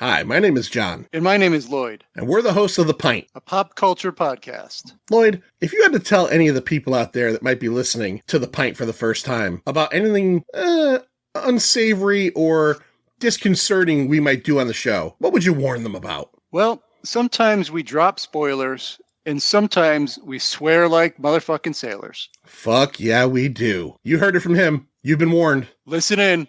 Hi, my name is John. And my name is Lloyd. And we're the hosts of The Pint, a pop culture podcast. Lloyd, if you had to tell any of the people out there that might be listening to The Pint for the first time about anything unsavory or disconcerting we might do on the show, what would you warn them about? Well, sometimes we drop spoilers, and sometimes we swear like motherfucking sailors. Fuck yeah, we do. You heard it from him. You've been warned. Listen in.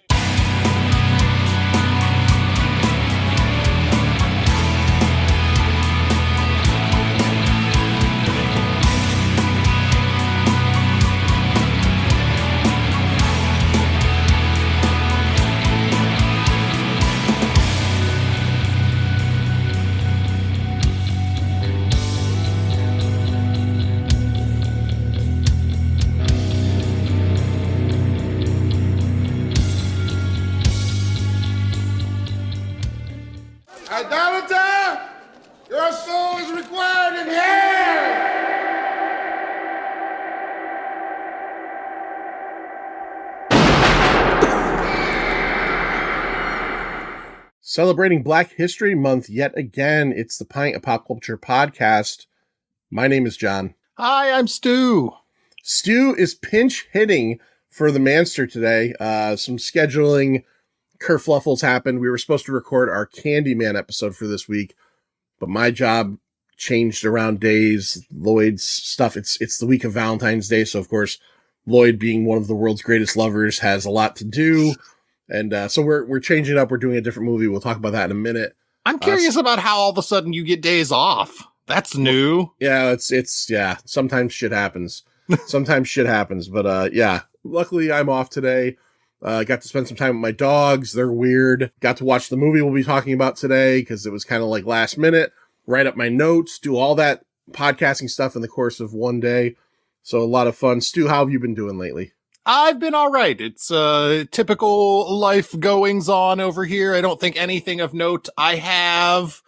Idolater, your soul is required in hell! Celebrating Black History Month yet again, it's the Pint, a pop culture podcast. My name is John. Hi, I'm Stu. Stu is pinch hitting for the Manster today. Some scheduling kerfluffles happened. We were supposed to record our Candyman episode for this week, but my job changed around days. Lloyd's stuff, it's the week of Valentine's Day, so of course, Lloyd, being one of the world's greatest lovers, has a lot to do. And so we're changing it up. We're doing a different movie. We'll talk about that in a minute. I'm curious about how all of a sudden you get days off. That's new. Yeah, it's sometimes shit happens. But yeah, luckily I'm off today. Got to spend some time with my dogs. They're weird. Got to watch the movie we'll be talking about today because it was kind of like last minute. Write up my notes, do all that podcasting stuff in the course of one day. So a lot of fun. Stu, how have you been doing lately? I've been all right. It's typical life goings on over here. I don't think anything of note. I have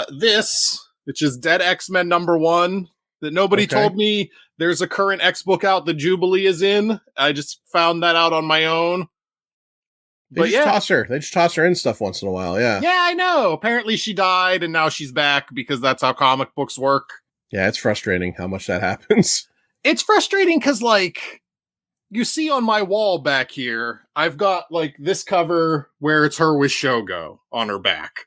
this, which is Dead X-Men #1, that nobody told me there's a current X book out that Jubilee is in. I just found that out on my own. They just toss her in stuff once in a while, yeah. Yeah, I know. Apparently she died and now she's back because that's how comic books work. Yeah, it's frustrating how much that happens. It's frustrating because, like, you see on my wall back here, I've got, like, this cover where it's her with Shogo on her back.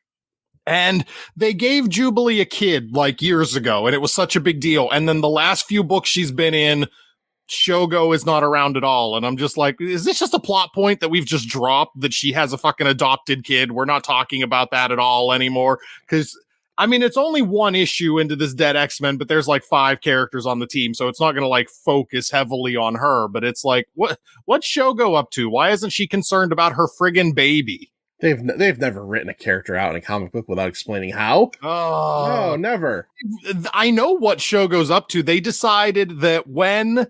And they gave Jubilee a kid, like, years ago, and it was such a big deal. And then the last few books she's been in, Shogo is not around at all. And I'm just like, is this just a plot point that we've just dropped, that she has a fucking adopted kid? We're not talking about that at all anymore. Because, I mean, it's only one issue into this Dead X-Men, but there's like 5 characters on the team, so it's not going to like focus heavily on her. But it's like, what's Shogo up to? Why isn't she concerned about her friggin' baby? They've never written a character out in a comic book without explaining how. Oh, no, never. I know what Shogo's up to. They decided that when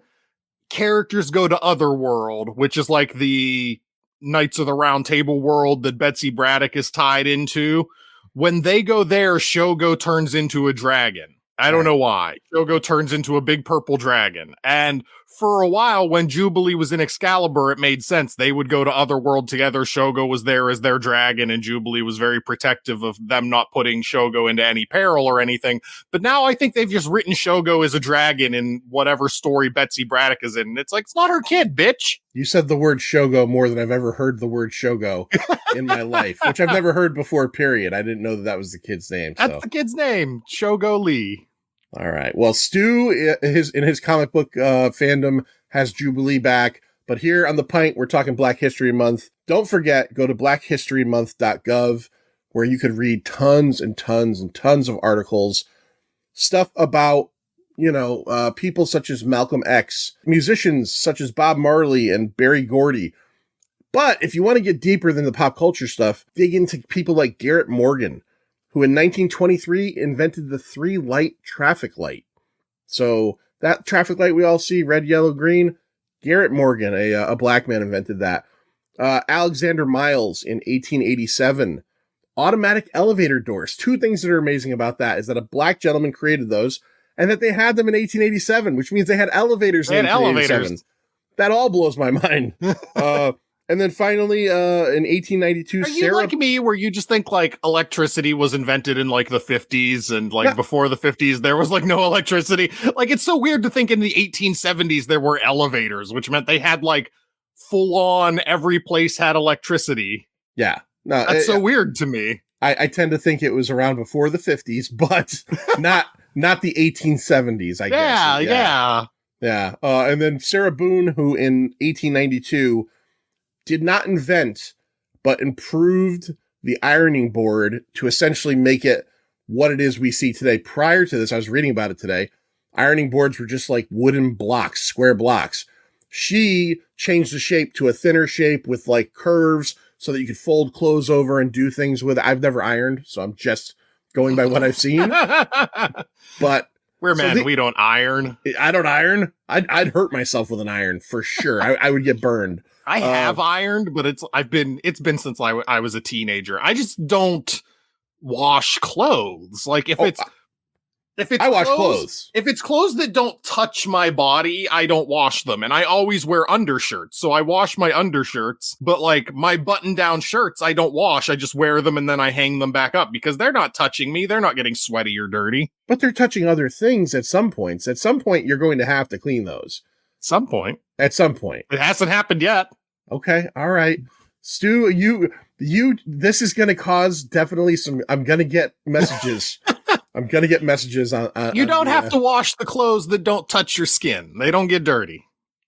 characters go to Otherworld, which is like the Knights of the Round Table world that Betsy Braddock is tied into, when they go there, Shogo turns into a dragon. I don't know why. Shogo turns into a big purple dragon. And for a while, when Jubilee was in Excalibur, it made sense. They would go to Otherworld together. Shogo was there as their dragon, and Jubilee was very protective of them not putting Shogo into any peril or anything. But now I think they've just written Shogo as a dragon in whatever story Betsy Braddock is in. And it's like, it's not her kid, bitch. You said the word Shogo more than I've ever heard the word Shogo in my life, which I've never heard before, period. I didn't know that was the kid's name. So. That's the kid's name, Shogo Lee. All right. Well, Stu, in his comic book fandom, has Jubilee back. But here on The Pint, we're talking Black History Month. Don't forget, go to blackhistorymonth.gov, where you could read tons and tons and tons of articles, stuff about, people such as Malcolm X, musicians such as Bob Marley and Berry Gordy. But if you want to get deeper than the pop culture stuff, dig into people like Garrett Morgan, who in 1923 invented the 3-light traffic light. So that traffic light we all see, red, yellow, green, Garrett Morgan, a black man, invented that. Alexander Miles in 1887. Automatic elevator doors. 2 things that are amazing about that is that a black gentleman created those and that they had them in 1887, which means they had elevators in 1887. That all blows my mind. And then finally, in 1892, Are you like me, where you just think like electricity was invented in like the 50s, and like before the 50s there was like no electricity? Like, it's so weird to think in the 1870s there were elevators, which meant they had like full on every place had electricity. Yeah, no, that's so weird to me. I tend to think it was around before the 50s, but not the 1870s. I guess. Yeah. And then Sarah Boone, who in 1892 did not invent, but improved the ironing board to essentially make it what it is we see today. Prior to this, I was reading about it today. Ironing boards were just like wooden blocks, square blocks. She changed the shape to a thinner shape with like curves so that you could fold clothes over and do things with it. I've never ironed, so I'm just going by what I've seen. But we don't iron. I don't iron. I'd hurt myself with an iron for sure. I would get burned. I have ironed, but it's been since I was a teenager. I just don't wash clothes. Like if it's I wash clothes. If it's clothes that don't touch my body, I don't wash them. And I always wear undershirts. So I wash my undershirts, but like my button down shirts, I don't wash. I just wear them and then I hang them back up because they're not touching me. They're not getting sweaty or dirty. But they're touching other things at some points. At some point, you're going to have to clean those. At some point. It hasn't happened yet. Okay. All right. Stu, this is going to cause definitely I'm going to get messages. I'm going to get messages on you don't have to wash the clothes that don't touch your skin. They don't get dirty.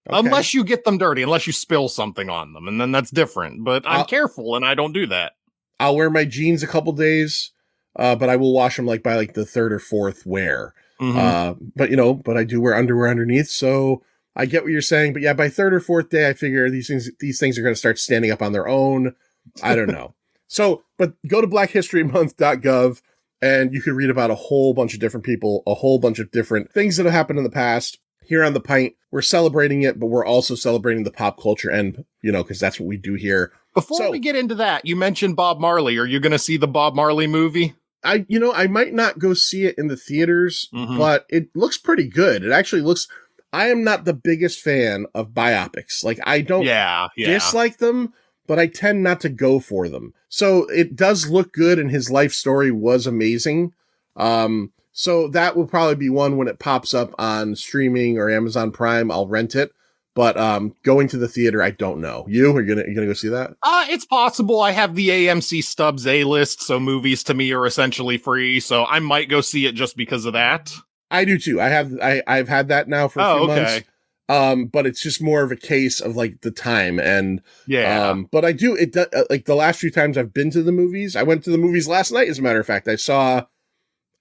Okay. Unless you get them dirty, unless you spill something on them. And then that's different. But I'm careful and I don't do that. I'll wear my jeans a couple days, but I will wash them like by like the third or fourth wear. Mm-hmm. But I do wear underwear underneath. So I get what you're saying, but yeah, by third or fourth day, I figure these things are going to start standing up on their own. I don't know. So, but go to blackhistorymonth.gov and you can read about a whole bunch of different people, a whole bunch of different things that have happened in the past. Here on the Pint, we're celebrating it, but we're also celebrating the pop culture end, because that's what we do here. Before we get into that, you mentioned Bob Marley. Are you going to see the Bob Marley movie? I might not go see it in the theaters, but it looks pretty good. It actually looks. I am not the biggest fan of biopics. Like, I don't dislike them, but I tend not to go for them. So it does look good, and his life story was amazing. So that will probably be one when it pops up on streaming or Amazon Prime. I'll rent it. But going to the theater, I don't know. You gonna go see that? It's possible. I have the AMC Stubbs A-list, so movies to me are essentially free. So I might go see it just because of that. I do too. I've had that now for a few months. But it's just more of a case of like the time and but I do like the last few times I've been to the movies. I went to the movies last night, as a matter of fact. I saw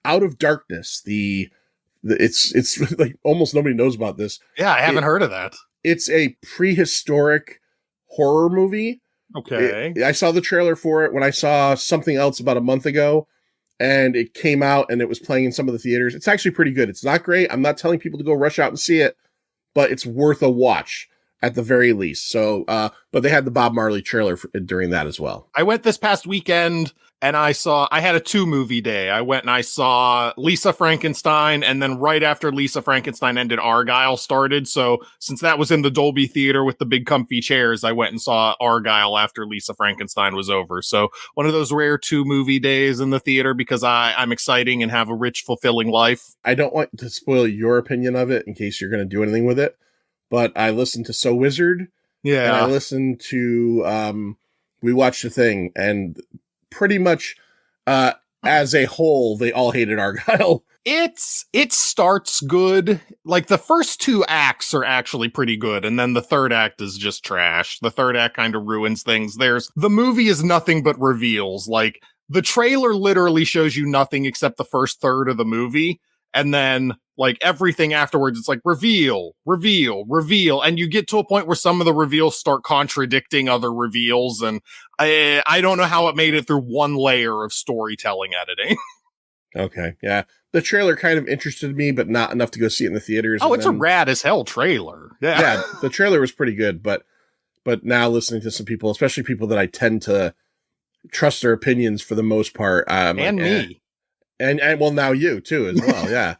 Out of Darkness. It's like almost nobody knows about this. Yeah, I haven't heard of that. It's a prehistoric horror movie. Okay. I saw the trailer for it when I saw something else about a month ago. And it came out and it was playing in some of the theaters. It's actually pretty good. It's not great. I'm not telling people to go rush out and see it, but it's worth a watch at the very least. So, but they had the Bob Marley trailer during that as well. I went this past weekend and I had a 2-movie day. I went and I saw Lisa Frankenstein, and then right after Lisa Frankenstein ended, Argyle started. So since that was in the Dolby Theater with the big comfy chairs, I went and saw Argyle after Lisa Frankenstein was over. So one of those rare 2-movie days in the theater because I'm exciting and have a rich, fulfilling life. I don't want to spoil your opinion of it in case you're going to do anything with it, but I listened to So Wizard. Yeah. And I listened to, We Watched the Thing, and pretty much as a whole, they all hated Argyle. It starts good. Like the first 2 acts are actually pretty good, and then the third act is just trash. The third act kind of ruins things. The movie is nothing but reveals. Like the trailer literally shows you nothing except the first third of the movie, and then like everything afterwards, it's like reveal, and you get to a point where some of the reveals start contradicting other reveals, and I don't know how it made it through one layer of storytelling editing. Okay, yeah. The trailer kind of interested me, but not enough to go see it in the theaters. Oh, it's a rad as hell trailer. Yeah, the trailer was pretty good, but now listening to some people, especially people that I tend to trust their opinions for the most part. And me. And well, now you too as well. Yeah,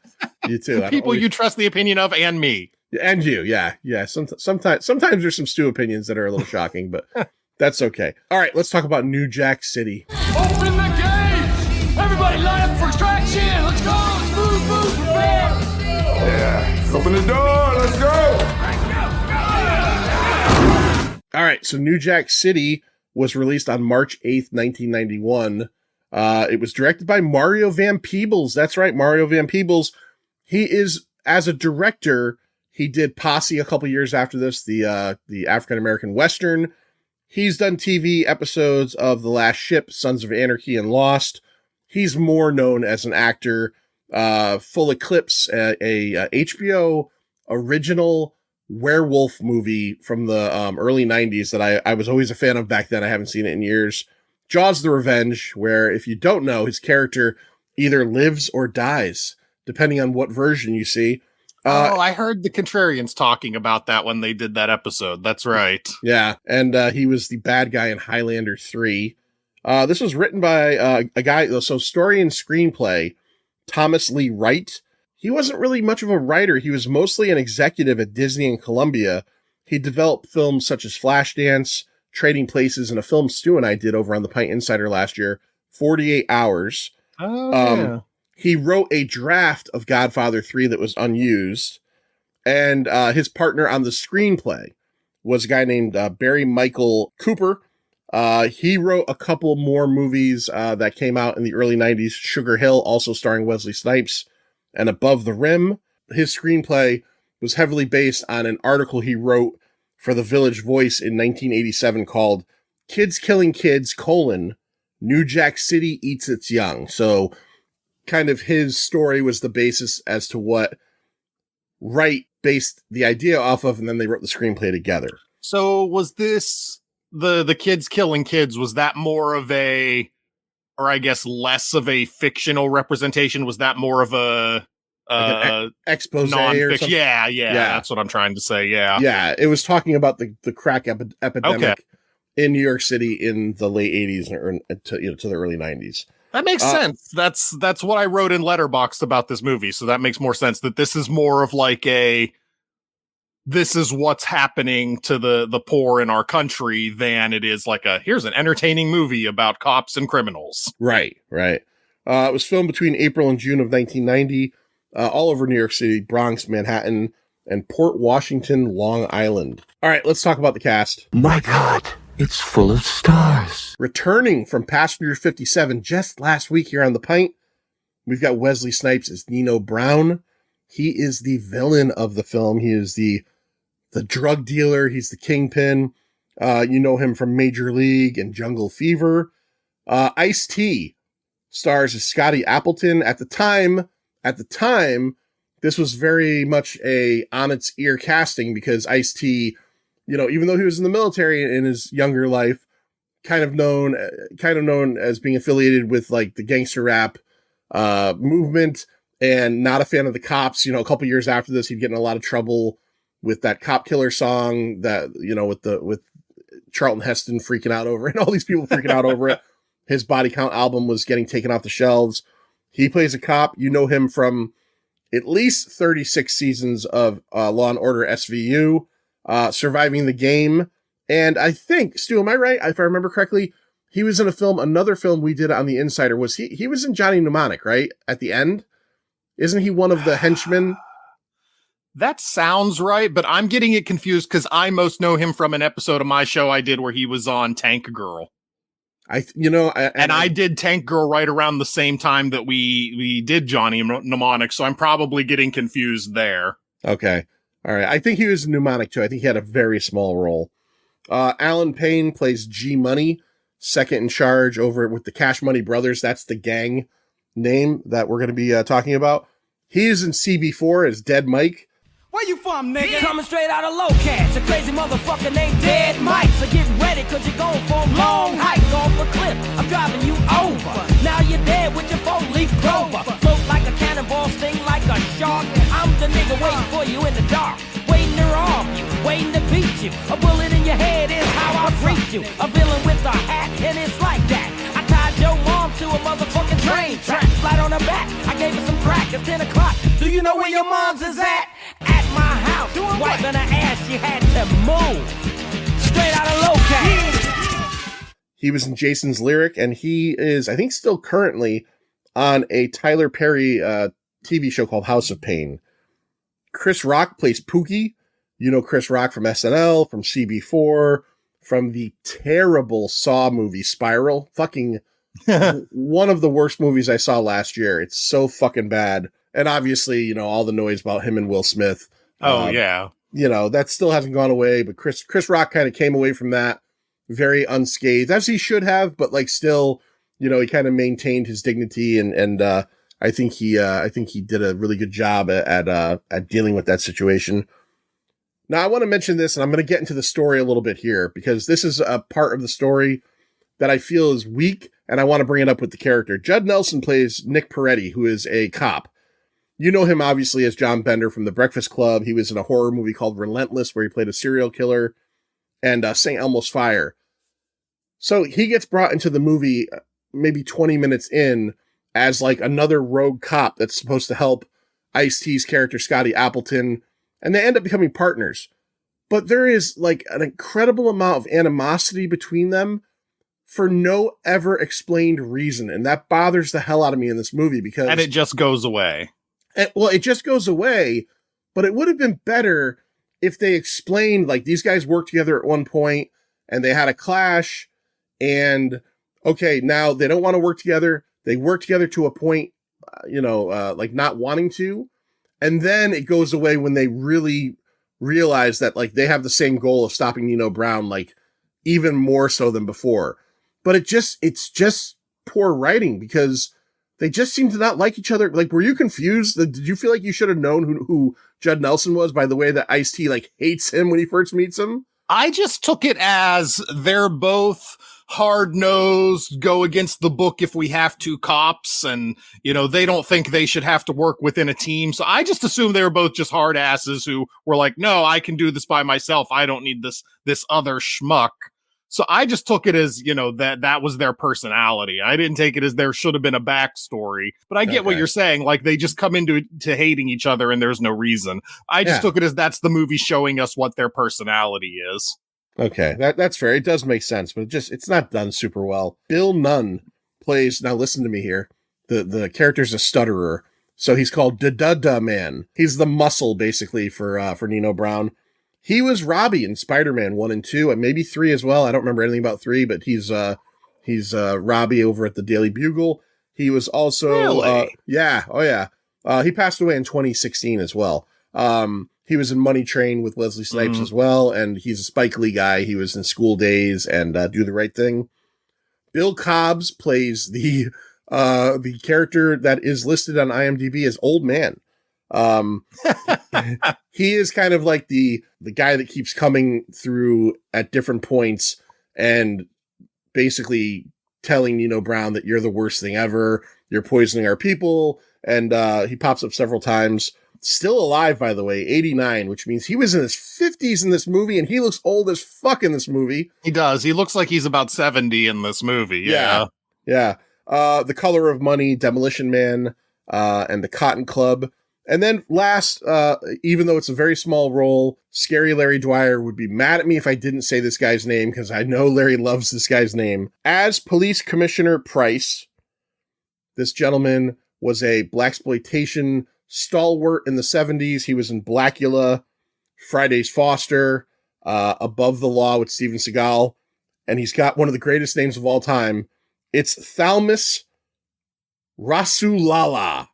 you too. People you trust the opinion of, and me. And you, yeah. Sometimes there's some Stu opinions that are a little shocking, but that's okay. All right, let's talk about New Jack City. Open the gates! Everybody line up for extraction! Let's go! Let's move, prepare! Yeah. Open the door. Let's go. All right, so New Jack City was released on March 8th, 1991. It was directed by Mario Van Peebles. That's right, Mario Van Peebles. He is, as a director, he did Posse a couple years after this, the African-American Western. He's done TV episodes of The Last Ship, Sons of Anarchy, and Lost. He's more known as an actor. Full Eclipse, a HBO original werewolf movie from the early 90s that I was always a fan of back then. I haven't seen it in years. Jaws the Revenge, where, if you don't know, his character either lives or dies, depending on what version you see. I heard the Contrarians talking about that when they did that episode. That's right. Yeah, and he was the bad guy in Highlander 3. This was written by a guy, so story and screenplay, Thomas Lee Wright. He wasn't really much of a writer. He was mostly an executive at Disney and Columbia. He developed films such as Flashdance, Trading Places, and a film Stu and I did over on the Pint Insider last year, 48 Hours. Oh, yeah. He wrote a draft of Godfather 3 that was unused, and his partner on the screenplay was a guy named Barry Michael Cooper. He wrote a couple more movies that came out in the early 90s, Sugar Hill, also starring Wesley Snipes, and Above the Rim. His screenplay was heavily based on an article he wrote for the Village Voice in 1987 called Kids Killing Kids, New Jack City Eats Its Young. So kind of his story was the basis as to what Wright based the idea off of, and then they wrote the screenplay together. So was this the Kids Killing Kids, was that more of a, or I guess less of a fictional representation? Was that more of a like expose or something? Yeah, that's what I'm trying to say. Yeah, it was talking about the crack epidemic in New York City in the late 80s or to the early 90s. That makes sense. That's what I wrote in Letterboxd about this movie, so that makes more sense, that this is more of like this is what's happening to the poor in our country than it is like here's an entertaining movie about cops and criminals. Right. It was filmed between April and June of 1990, all over New York City, Bronx, Manhattan, and Port Washington, Long Island. All right, let's talk about the cast. My God, it's full of stars. Returning from Passenger 57 just last week here on The Pint, we've got Wesley Snipes as Nino Brown. He is the villain of the film. He is the drug dealer. He's the kingpin. You know him from Major League and Jungle Fever. Ice-T stars as Scotty Appleton. At the time, this was very much a on its ear casting, because Ice-T, even though he was in the military in his younger life, kind of known as being affiliated with like the gangster rap movement, and not a fan of the cops. A couple years after this, he'd get in a lot of trouble with that Cop Killer song that, with Charlton Heston freaking out over it, and all these people freaking out over it. His Body Count album was getting taken off the shelves. He plays a cop. You know him from at least 36 seasons of Law & Order SVU, Surviving the Game. And I think, Stu, am I right? If I remember correctly, he was in another film we did on The Insider. Was he was in Johnny Mnemonic, right? At the end? Isn't he one of the henchmen? That sounds right, but I'm getting it confused because I most know him from an episode of my show I did where he was on Tank Girl. I did Tank Girl right around the same time that we did Johnny Mnemonic, so I'm probably getting confused there. Okay. All right. I think he was Mnemonic too. I think he had a very small role. Alan Payne plays G Money, second in charge over with the Cash Money Brothers. That's the gang name that we're going to be talking about. He is in CB4 as Dead Mike. Where you from, nigga? Coming straight out of Lowcats. A crazy motherfucker named Dead Mike. So get ready, cause you're going for a long hike off a cliff. I'm driving you over. Now you're dead with your 4-leaf clover. Float like a cannonball, sting like a shark. I'm the nigga waiting for you in the dark. Waiting to rob you, waiting to beat you. A bullet in your head is how I treat you. A villain with a hat, and it's like that. I tied your mom to a motherfucking train track. Flat on her back, I gave her some crack. It's 10 o'clock. Do you know where your mom's is at? At my house, Wiping her ass, she had to move. Straight out of low-cat. He was in Jason's Lyric, and he is, I think, still currently on a Tyler Perry TV show called House of Pain. Chris Rock plays Pookie. You know Chris Rock from SNL, from CB4, from the terrible Saw movie Spiral. Fucking one of the worst movies I saw last year. It's so fucking bad. And obviously, you know, all the noise about him and Will Smith. Oh, yeah. You know, that still hasn't gone away, but Chris Rock kind of came away from that very unscathed, as he should have, but like still, you know, he kind of maintained his dignity, and I think he did a really good job at dealing with that situation. Now, I want to mention this, and I'm going to get into the story a little bit here, because this is a part of the story that I feel is weak, and I want to bring it up with the character. Judd Nelson plays Nick Peretti, who is a cop. You know him, obviously, as John Bender from The Breakfast Club. He was in a horror movie called Relentless, where he played a serial killer, and St. Elmo's Fire. So he gets brought into the movie maybe 20 minutes in as like another rogue cop that's supposed to help Ice-T's character, Scotty Appleton, and they end up becoming partners. But there is like an incredible amount of animosity between them for no ever explained reason. And that bothers the hell out of me in this movie, because... And it just goes away. It just goes away, but it would have been better if they explained, like, these guys worked together at one point and they had a clash, and okay, now they don't want to work together. They work together to a point, like not wanting to. And then it goes away when they really realize that, like, they have the same goal of stopping Nino Brown, like, even more so than before. But it's just poor writing, because they just seem to not like each other. Like, were you confused? Did you feel like you should have known who Judd Nelson was by the way that Ice-T, like, hates him when he first meets him? I just took it as they're both hard-nosed, go against the book if we have to cops, and, you know, they don't think they should have to work within a team. So I just assumed they were both just hard asses who were like, no, I can do this by myself. I don't need this other schmuck. So I just took it as, you know, that was their personality. I didn't take it as there should have been a backstory. But I get what you're saying. Like, they just come into hating each other and there's no reason. I just took it as that's the movie showing us what their personality is. Okay, that's fair. It does make sense, but it's not done super well. Bill Nunn plays, now listen to me here, the character's a stutterer. So he's called Da Man. He's the muscle, basically, for Nino Brown. He was Robbie in Spider-Man 1 and 2, and maybe 3 as well. I don't remember anything about 3, but he's Robbie over at the Daily Bugle. He was also, really? He passed away in 2016 as well. He was in Money Train with Wesley Snipes as well, and he's a Spike Lee guy. He was in School Days and Do the Right Thing. Bill Cobbs plays the character that is listed on IMDb as Old Man. He is kind of like the guy that keeps coming through at different points and basically telling Nino Brown that you're the worst thing ever, you're poisoning our people, and he pops up several times. Still alive, by the way, 89, which means he was in his 50s in this movie, and he looks old as fuck in this movie. He does. He looks like he's about 70 in this movie. Yeah. The Color of Money, Demolition Man, and The Cotton Club. And then last, even though it's a very small role, Scary Larry Dwyer would be mad at me if I didn't say this guy's name, because I know Larry loves this guy's name. As Police Commissioner Price, this gentleman was a blaxploitation stalwart in the 70s. He was in Blackula, Friday's Foster, Above the Law with Steven Seagal, and he's got one of the greatest names of all time. It's Thalmus Rasulala.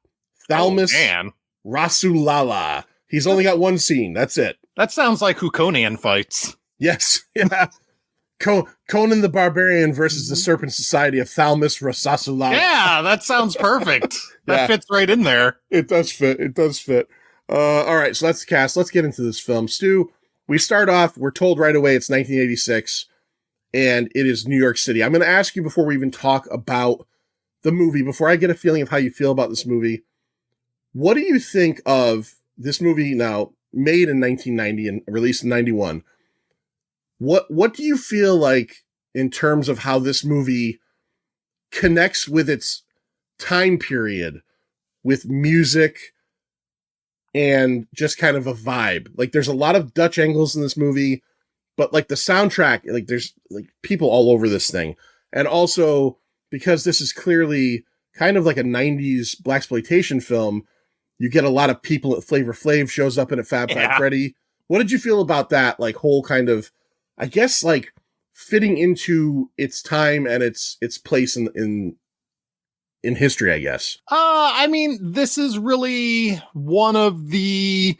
Thalmus Rasulala. He's only got one scene. That's it. That sounds like who Conan fights. Yes. Yeah. Conan the Barbarian versus the Serpent Society of Thalmus Rasulala. Yeah, that sounds perfect. That fits right in there. It does fit. All right, so that's the cast. Let's get into this film. Stu, we start off, we're told right away it's 1986, and it is New York City. I'm going to ask you before we even talk about the movie, before I get a feeling of how you feel about this movie, what do you think of this movie now, made in 1990 and released in 91? What do you feel like in terms of how this movie connects with its time period, with music, and just kind of a vibe. Like there's a lot of Dutch angles in this movie, but like the soundtrack, like there's like people all over this thing. And also because this is clearly kind of like a 90s blaxploitation film, you get a lot of people. Flavor Flav shows up in it, Fab Fat Freddy. What did you feel about that? Like whole kind of, I guess, like fitting into its time and its place in history, I guess. I mean, this is really one of the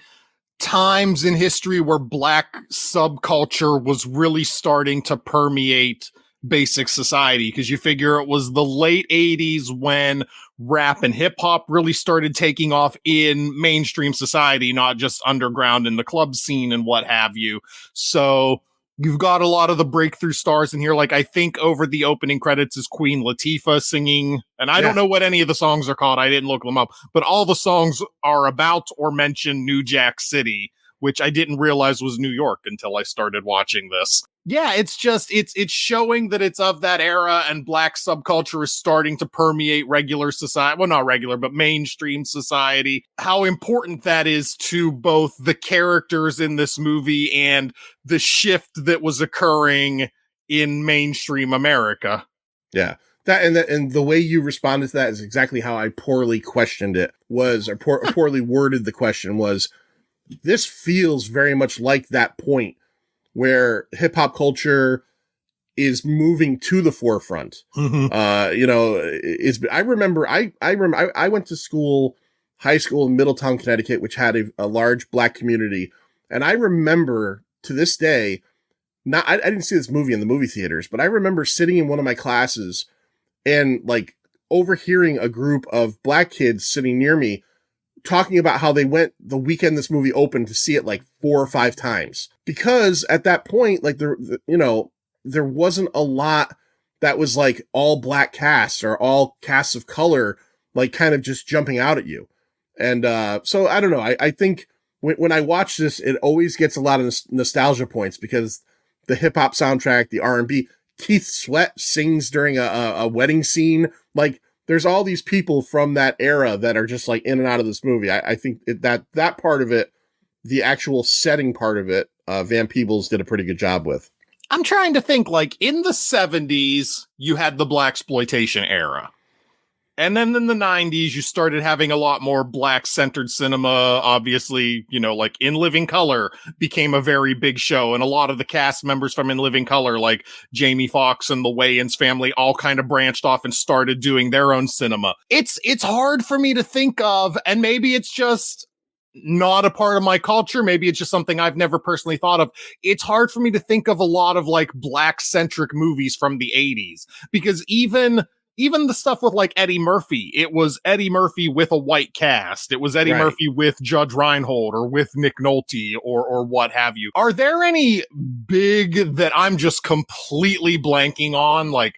times in history where black subculture was really starting to permeate basic society, because you figure it was the late 80s when rap and hip hop really started taking off in mainstream society, not just underground in the club scene and what have you. So you've got a lot of the breakthrough stars in here. Like, I think over the opening credits is Queen Latifah singing, and I don't know what any of the songs are called. I didn't look them up, but all the songs are about or mention New Jack City, which I didn't realize was New York until I started watching this. Yeah, it's just, it's showing that it's of that era, and black subculture is starting to permeate regular society. Well, not regular, but mainstream society. How important that is to both the characters in this movie and the shift that was occurring in mainstream America. Yeah. And the way you responded to that is exactly how I poorly questioned it poorly worded the question was, this feels very much like that point where hip hop culture is moving to the forefront. Mm-hmm. I remember I went to high school in Middletown, Connecticut, which had a large black community. And I remember to this day, I didn't see this movie in the movie theaters, but I remember sitting in one of my classes and like overhearing a group of black kids sitting near me talking about how they went the weekend this movie opened to see it like 4 or 5 times. Because at that point, like there wasn't a lot that was like all black casts or all casts of color, like kind of just jumping out at you. And so I don't know. I think when I watch this, it always gets a lot of nostalgia points because the hip hop soundtrack, the R&B, Keith Sweat sings during a wedding scene. Like, there's all these people from that era that are just like in and out of this movie. I think that part of it, the actual setting part of it, Van Peebles did a pretty good job with. I'm trying to think, like in the 70s, you had the blaxploitation era. And then in the 90s, you started having a lot more black-centered cinema. Obviously, like In Living Color became a very big show. And a lot of the cast members from In Living Color, like Jamie Foxx and the Wayans family, all kind of branched off and started doing their own cinema. It's hard for me to think of, and maybe it's just not a part of my culture. Maybe it's just something I've never personally thought of. It's hard for me to think of a lot of like black-centric movies from the 80s, because even the stuff with like Eddie Murphy, it was Eddie Murphy with a white cast. It was Eddie Murphy with Judge Reinhold or with Nick Nolte or what have you. Are there any big that I'm just completely blanking on, like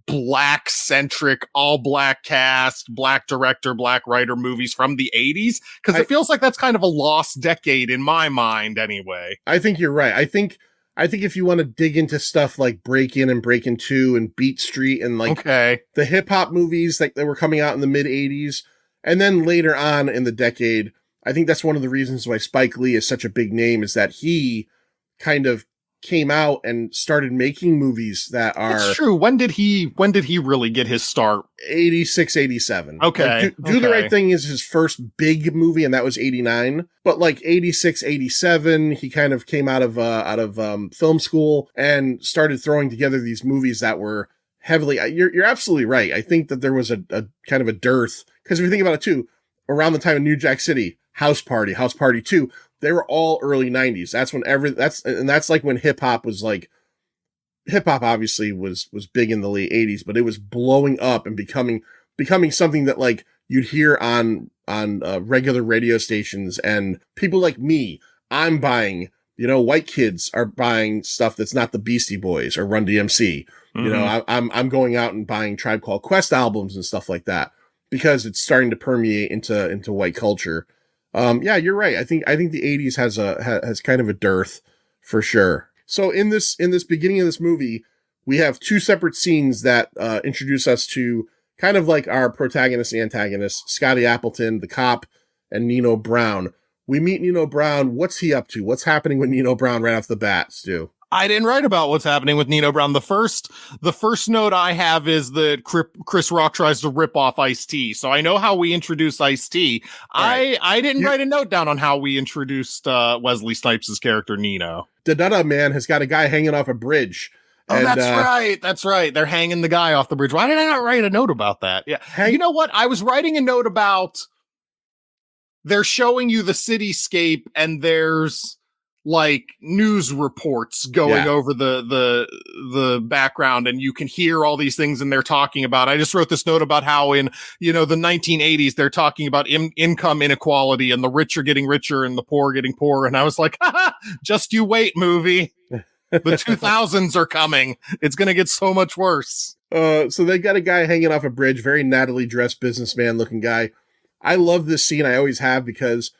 black centric, all black cast, black director, black writer movies from the 80s? Because it feels like that's kind of a lost decade in my mind anyway. I think you're right. I think if you want to dig into stuff like Break-In and Breakin' 2 and Beat Street and like the hip hop movies like that were coming out in the mid 80s, and then later on in the decade, I think that's one of the reasons why Spike Lee is such a big name, is that he kind of came out and started making movies that are... That's true. When did he really get his start? 86, 87. Okay. Like, Do the Right Thing is his first big movie, and that was 89. But like 86, 87, he kind of came out of film school and started throwing together these movies that were heavily... You're absolutely right. I think that there was a kind of a dearth, because if you think about it too, around the time of New Jack City, House Party 2, they were all early 90s. That's when that's like when hip hop was like, hip hop obviously was big in the late 80s, but it was blowing up and becoming something that like you'd hear on regular radio stations, and people like me, I'm buying, white kids are buying stuff that's not the Beastie Boys or Run DMC. Mm-hmm. I'm going out and buying Tribe Called Quest albums and stuff like that because it's starting to permeate into white culture. Yeah, you're right. I think the 80s has kind of a dearth for sure. So in this beginning of this movie, we have 2 separate scenes that introduce us to kind of like our protagonist and antagonist, Scotty Appleton, the cop, and Nino Brown. We meet Nino Brown. What's he up to? What's happening with Nino Brown right off the bat, Stu? I didn't write about what's happening with Nino Brown. The first note I have is that Chris Rock tries to rip off Ice-T. So I know how we introduced Ice-T. Right. I didn't write a note down on how we introduced Wesley Snipes' character Nino. The Dada Man has got a guy hanging off a bridge. Oh, and, that's right. They're hanging the guy off the bridge. Why did I not write a note about that? Yeah. You know what? I was writing a note about they're showing you the cityscape and there's like news reports going over the background and you can hear all these things and they're talking about. I just wrote this note about how in, the 1980s, they're talking about income inequality and the rich are getting richer and the poor are getting poorer. And I was like, just you wait, movie. The 2000s are coming. It's going to get so much worse. So they got a guy hanging off a bridge, very nattily dressed businessman looking guy. I love this scene. I always have, because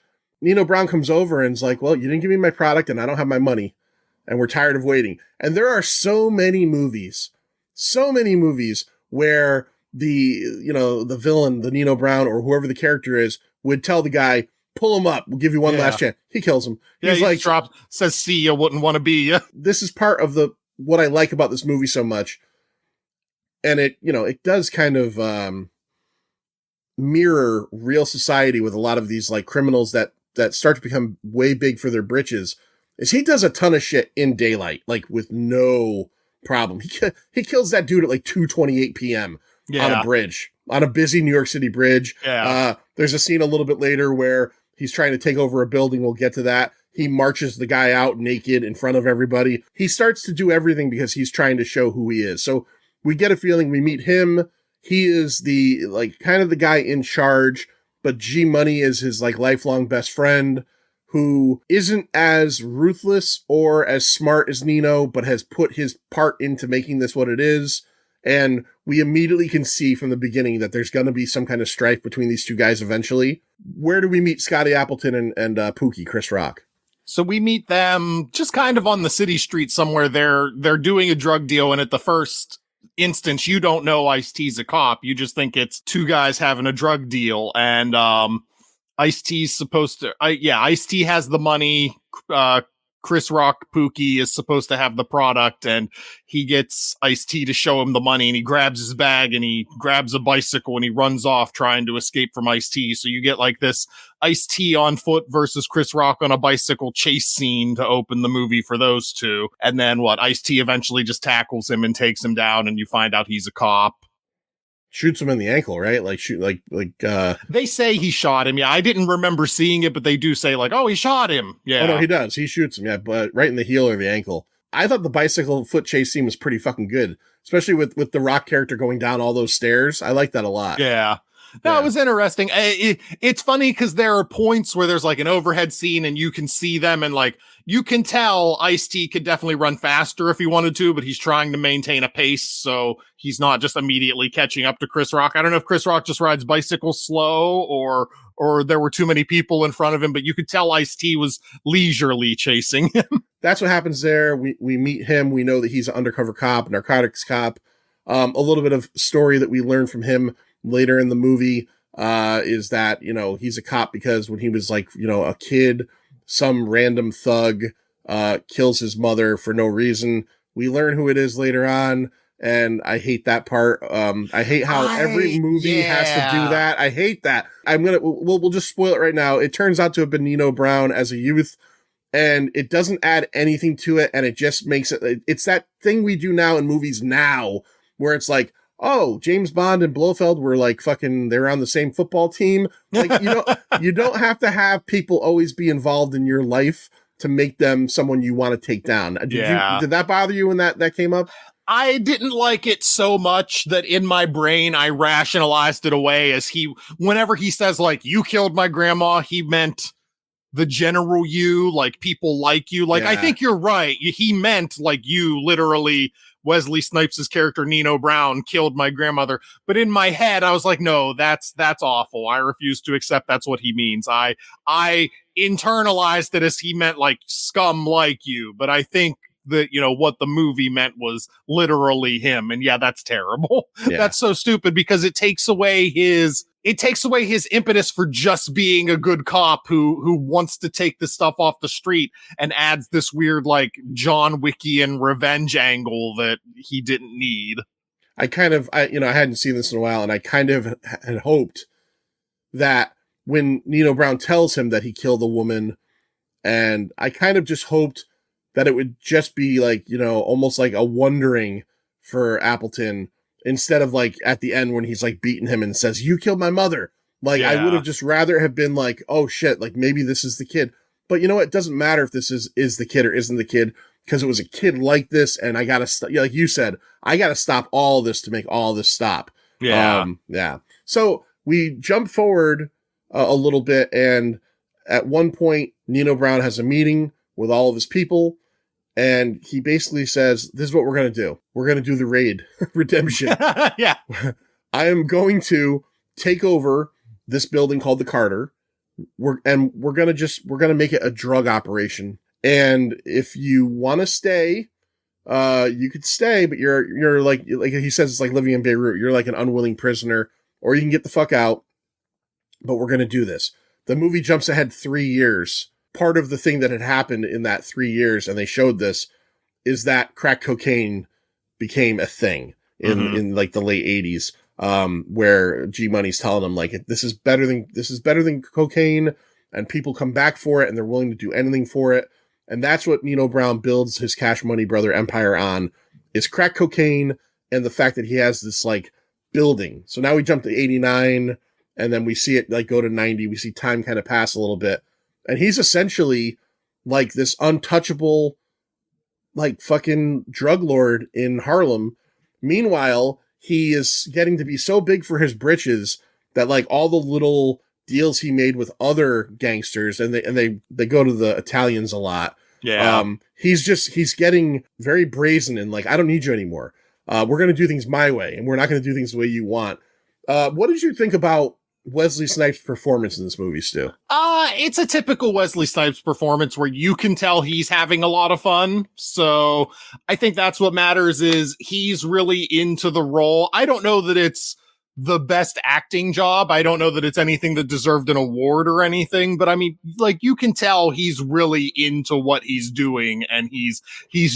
Nino Brown comes over and is like, well, you didn't give me my product and I don't have my money and we're tired of waiting. And there are so many movies where the villain, the Nino Brown or whoever the character is, would tell the guy, pull him up. We'll give you one last chance. He kills him. He's like, says, see, you wouldn't want to be you. This is part of what I like about this movie so much. And it does kind of, mirror real society with a lot of these like criminals that start to become way big for their britches. Is he does a ton of shit in daylight, like with no problem. He kills that dude at like 2:28 p.m. on a bridge, on a busy New York City bridge. There's a scene a little bit later where he's trying to take over a building. We'll get to that. He marches the guy out naked in front of everybody. He starts to do everything because he's trying to show who he is. So we get a feeling we meet him. He is the, like, kind of the guy in charge, but G Money is his, like, lifelong best friend who isn't as ruthless or as smart as Nino, but has put his part into making this what it is. And we immediately can see from the beginning that there's going to be some kind of strife between these two guys eventually. Where do we meet Scotty Appleton and Pookie, Chris Rock? So we meet them just kind of on the city street somewhere. They're doing a drug deal, and at the first instance, you don't know Ice-T's a cop. You just think it's two guys having a drug deal, and Ice-T's supposed to Ice-T has the money. Chris Rock Pookie is supposed to have the product, and he gets Ice-T to show him the money, and he grabs his bag and he grabs a bicycle and he runs off trying to escape from Ice-T. So you get like this Ice-T on foot versus Chris Rock on a bicycle chase scene to open the movie for those two. And then Ice-T eventually just tackles him and takes him down, and you find out he's a cop. Shoots him in the ankle, right? They say he shot him. Yeah, I didn't remember seeing it, but they do say like, oh, he shot him. Yeah. Oh no, he does. He shoots him. Yeah, but right in the heel or the ankle. I thought the bicycle foot chase scene was pretty fucking good, especially with the Rock character going down all those stairs. I like that a lot. Yeah. No, it was interesting. It's funny because there are points where there's like an overhead scene and you can see them, and like you can tell Ice-T could definitely run faster if he wanted to, but he's trying to maintain a pace, so he's not just immediately catching up to Chris Rock. I don't know if Chris Rock just rides bicycles slow or there were too many people in front of him, but you could tell Ice-T was leisurely chasing him. That's what happens there. We meet him. We know that he's an undercover cop, narcotics cop. A little bit of story that we learned from him later in the movie is that, he's a cop because when he was like, a kid, some random thug kills his mother for no reason. We learn who it is later on, and I hate that part. I hate how every movie has to do that. I hate that. We'll just spoil it right now. It turns out to have been Nino Brown as a youth, and it doesn't add anything to it, and it just makes it's that thing we do now in movies now, where it's like, oh, James Bond and Blofeld were like they're on the same football team. Like, you don't have to have people always be involved in your life to make them someone you want to take down. Did that bother you when that came up? I didn't like it so much that in my brain, I rationalized it away as whenever he says like, you killed my grandma, he meant the general you, like people like you. Like, I think you're right. He meant like you literally, Wesley Snipes' character, Nino Brown, killed my grandmother. But in my head, I was like, no, that's awful. I refuse to accept that's what he means. I internalized it as he meant like scum like you. But I think that, what the movie meant was literally him. And yeah, that's terrible. Yeah. That's so stupid because it takes away his it takes away his impetus for just being a good cop who wants to take this stuff off the street, and adds this weird, like, John Wickian revenge angle that he didn't need. I hadn't seen this in a while, and I kind of had hoped that when Nino Brown tells him that he killed a woman, and I kind of just hoped that it would just be like, almost like a wondering for Appleton, instead of like at the end when he's like beating him and says, "You killed my mother." Like, I would have just rather have been like, oh shit, like maybe this is the kid. But you know what? It doesn't matter if this is the kid or isn't the kid, because it was a kid like this, and I gotta, like you said, I gotta stop all this to make all this stop. Yeah. So we jump forward a little bit, and at one point, Nino Brown has a meeting with all of his people, and he basically says, "This is what we're gonna do. We're gonna do the raid redemption. Yeah. I am going to take over this building called the Carter. We're gonna make it a drug operation. And if you want to stay, you could stay, but you're like he says, it's like living in Beirut. You're like an unwilling prisoner, or you can get the fuck out. But we're gonna do this." The movie jumps ahead 3 years. Part of the thing that had happened in that 3 years, and they showed this, is that crack cocaine became a thing in like the late 80s, where G Money's telling them like, this is better than cocaine, and people come back for it, and they're willing to do anything for it. And that's what Nino Brown builds his Cash Money Brother empire on, is crack cocaine and the fact that he has this like building. So now we jump to 89, and then we see it like go to 90. We see time kind of pass a little bit. And he's essentially like this untouchable, like fucking drug lord in Harlem. Meanwhile, he is getting to be so big for his britches that like all the little deals he made with other gangsters, and they go to the Italians a lot. Yeah. He's getting very brazen and like, I don't need you anymore. We're going to do things my way, and we're not going to do things the way you want. What did you think about Wesley Snipes' performance in this movie, Stu? It's a typical Wesley Snipes performance where you can tell he's having a lot of fun. So I think that's what matters, is he's really into the role. I don't know that it's the best acting job. I don't know that it's anything that deserved an award or anything, but I mean, like, you can tell he's really into what he's doing, and he's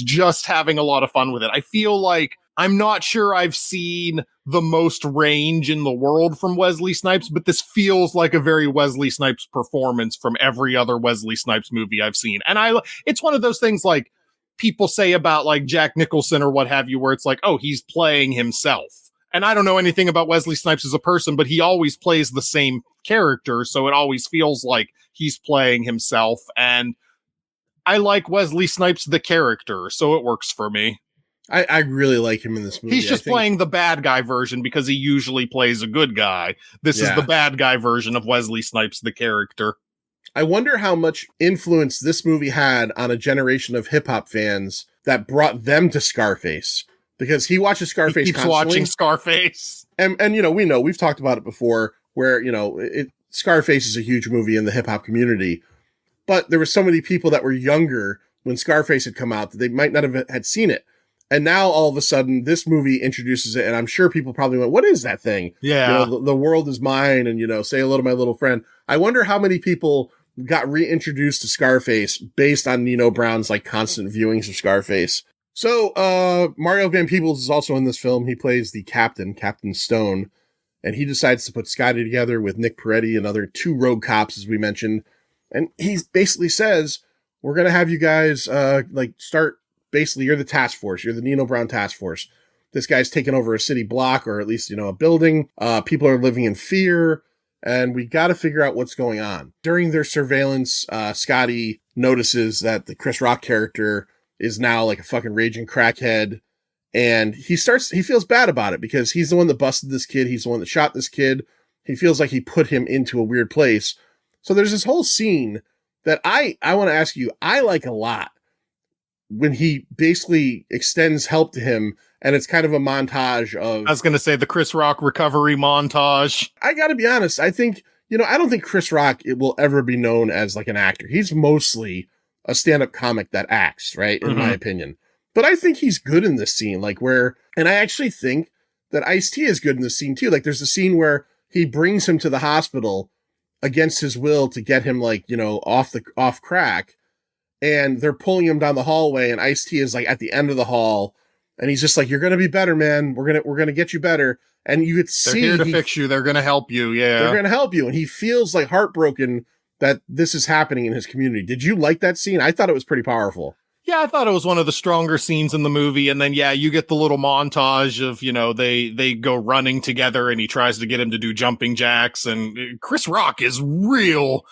just having a lot of fun with it. I feel like, I'm not sure I've seen the most range in the world from Wesley Snipes, but this feels like a very Wesley Snipes performance from every other Wesley Snipes movie I've seen. And it's one of those things like people say about like Jack Nicholson or what have you, where it's like, oh, he's playing himself. And I don't know anything about Wesley Snipes as a person, but he always plays the same character, so it always feels like he's playing himself. And I like Wesley Snipes, the character, so it works for me. I really like him in this movie. He's just playing the bad guy version because he usually plays a good guy. This is the bad guy version of Wesley Snipes, the character. I wonder how much influence this movie had on a generation of hip-hop fans that brought them to Scarface. Because he watches Scarface He keeps constantly. watching Scarface. And we've talked about it before, where, Scarface is a huge movie in the hip-hop community. But there were so many people that were younger when Scarface had come out that they might not have had seen it. And now all of a sudden this movie introduces it, and I'm sure people probably went, "What is that thing?" Yeah. The world is mine, and say hello to my little friend. I wonder how many people got reintroduced to Scarface based on Nino Brown's like constant viewings of Scarface. So Mario Van Peebles is also in this film. He plays the captain, Captain Stone, and he decides to put Scotty together with Nick Peretti and other two rogue cops, as we mentioned. And he basically says, "We're going to have you guys start. Basically, you're the task force. You're the Nino Brown task force. This guy's taken over a city block, or at least, a building. People are living in fear, and we got to figure out what's going on." During their surveillance, Scotty notices that the Chris Rock character is now like a fucking raging crackhead, and he feels bad about it because he's the one that busted this kid. He's the one that shot this kid. He feels like he put him into a weird place. So there's this whole scene that I want to ask you, I like a lot, when he basically extends help to him, and it's kind of a montage of... I was going to say the Chris Rock recovery montage. I got to be honest. I think, I don't think Chris Rock will ever be known as like an actor. He's mostly a stand-up comic that acts, right? In my opinion. But I think he's good in this scene, and I actually think that Ice-T is good in this scene too. Like, there's a scene where he brings him to the hospital against his will to get him like, you know, off crack. And they're pulling him down the hallway, and Ice-T is like at the end of the hall, and he's just like, "You're gonna be better, man. We're gonna get you better." And you could see they're here to fix you. They're gonna help you. Yeah, they're gonna help you. And he feels like heartbroken that this is happening in his community. Did you like that scene? I thought it was pretty powerful. Yeah, I thought it was one of the stronger scenes in the movie. And then, yeah, you get the little montage of, you know, they go running together, and he tries to get him to do jumping jacks. And Chris Rock is real.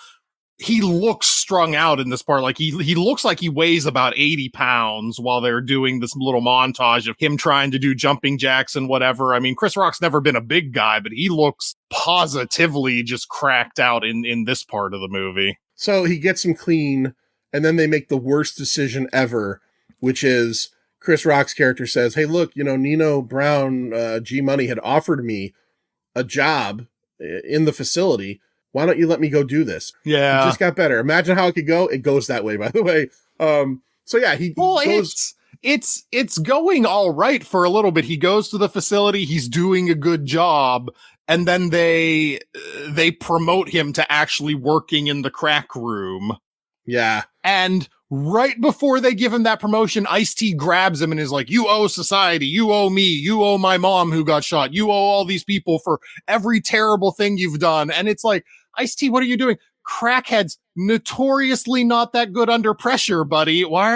He looks strung out in this part. Like he looks like he weighs about 80 pounds while they're doing this little montage of him trying to do jumping jacks and whatever. I mean, Chris Rock's never been a big guy, but he looks positively just cracked out in this part of the movie. So he gets him clean, and then they make the worst decision ever, which is Chris Rock's character says, "Hey, look, you know, Nino Brown, G Money had offered me a job in the facility. Why don't you let me go do this?" Yeah. It just got better. Imagine how it could go. It goes that way, by the way. So yeah, he goes. It's going all right for a little bit. He goes to the facility. He's doing a good job. And then they promote him to actually working in the crack room. Yeah. And right before they give him that promotion, Ice-T grabs him and is like, "You owe society. You owe me. You owe my mom who got shot. You owe all these people for every terrible thing you've done." And it's like, Ice-T, what are you doing? Crackheads notoriously not that good under pressure, buddy. Why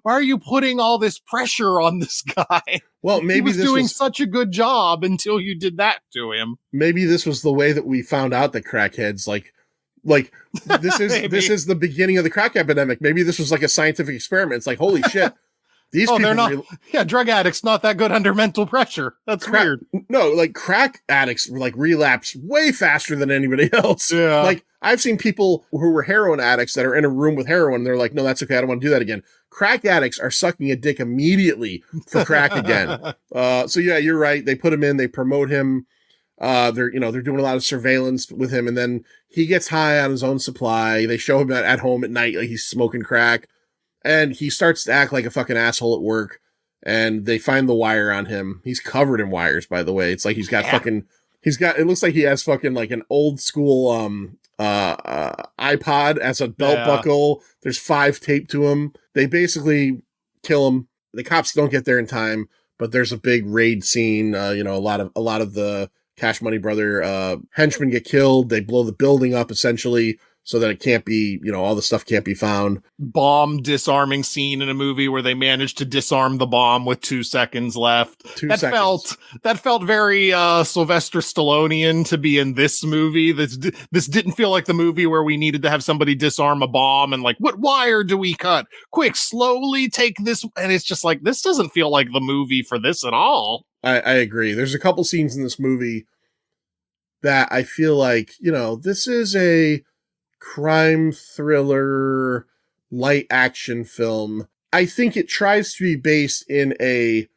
are you putting all this pressure on this guy? Well, maybe he was this doing was such a good job until you did that to him. Maybe this was the way that we found out that crackheads like this is the beginning of the crack epidemic. Maybe this was like a scientific experiment. It's like, holy shit. These people they're not. Drug addicts not that good under mental pressure. That's weird. No, like crack addicts like relapse way faster than anybody else. Yeah. Like I've seen people who were heroin addicts that are in a room with heroin. And they're like, "No, that's okay. I don't want to do that again." Crack addicts are sucking a dick immediately for crack again. So yeah, you're right. They put him in. They promote him. They're doing a lot of surveillance with him, and then he gets high on his own supply. They show him at home at night, like he's smoking crack. And he starts to act like a fucking asshole at work, and they find the wire on him. He's covered in wires, by the way. It's like it looks like he has fucking like an old school, iPod as a belt buckle. There's 5 taped to him. They basically kill him. The cops don't get there in time, but there's a big raid scene. A lot of the Cash Money brother, henchmen get killed. They blow the building up essentially, so that it can't be, all the stuff can't be found. Bomb disarming scene in a movie where they managed to disarm the bomb with 2 seconds left. That felt very Sylvester Stallone-ian to be in this movie. This didn't feel like the movie where we needed to have somebody disarm a bomb and like, what wire do we cut? Quick, slowly take this. And it's just like, this doesn't feel like the movie for this at all. I agree. There's a couple scenes in this movie that I feel like, this is a crime thriller, light action film. I think it tries to be based in a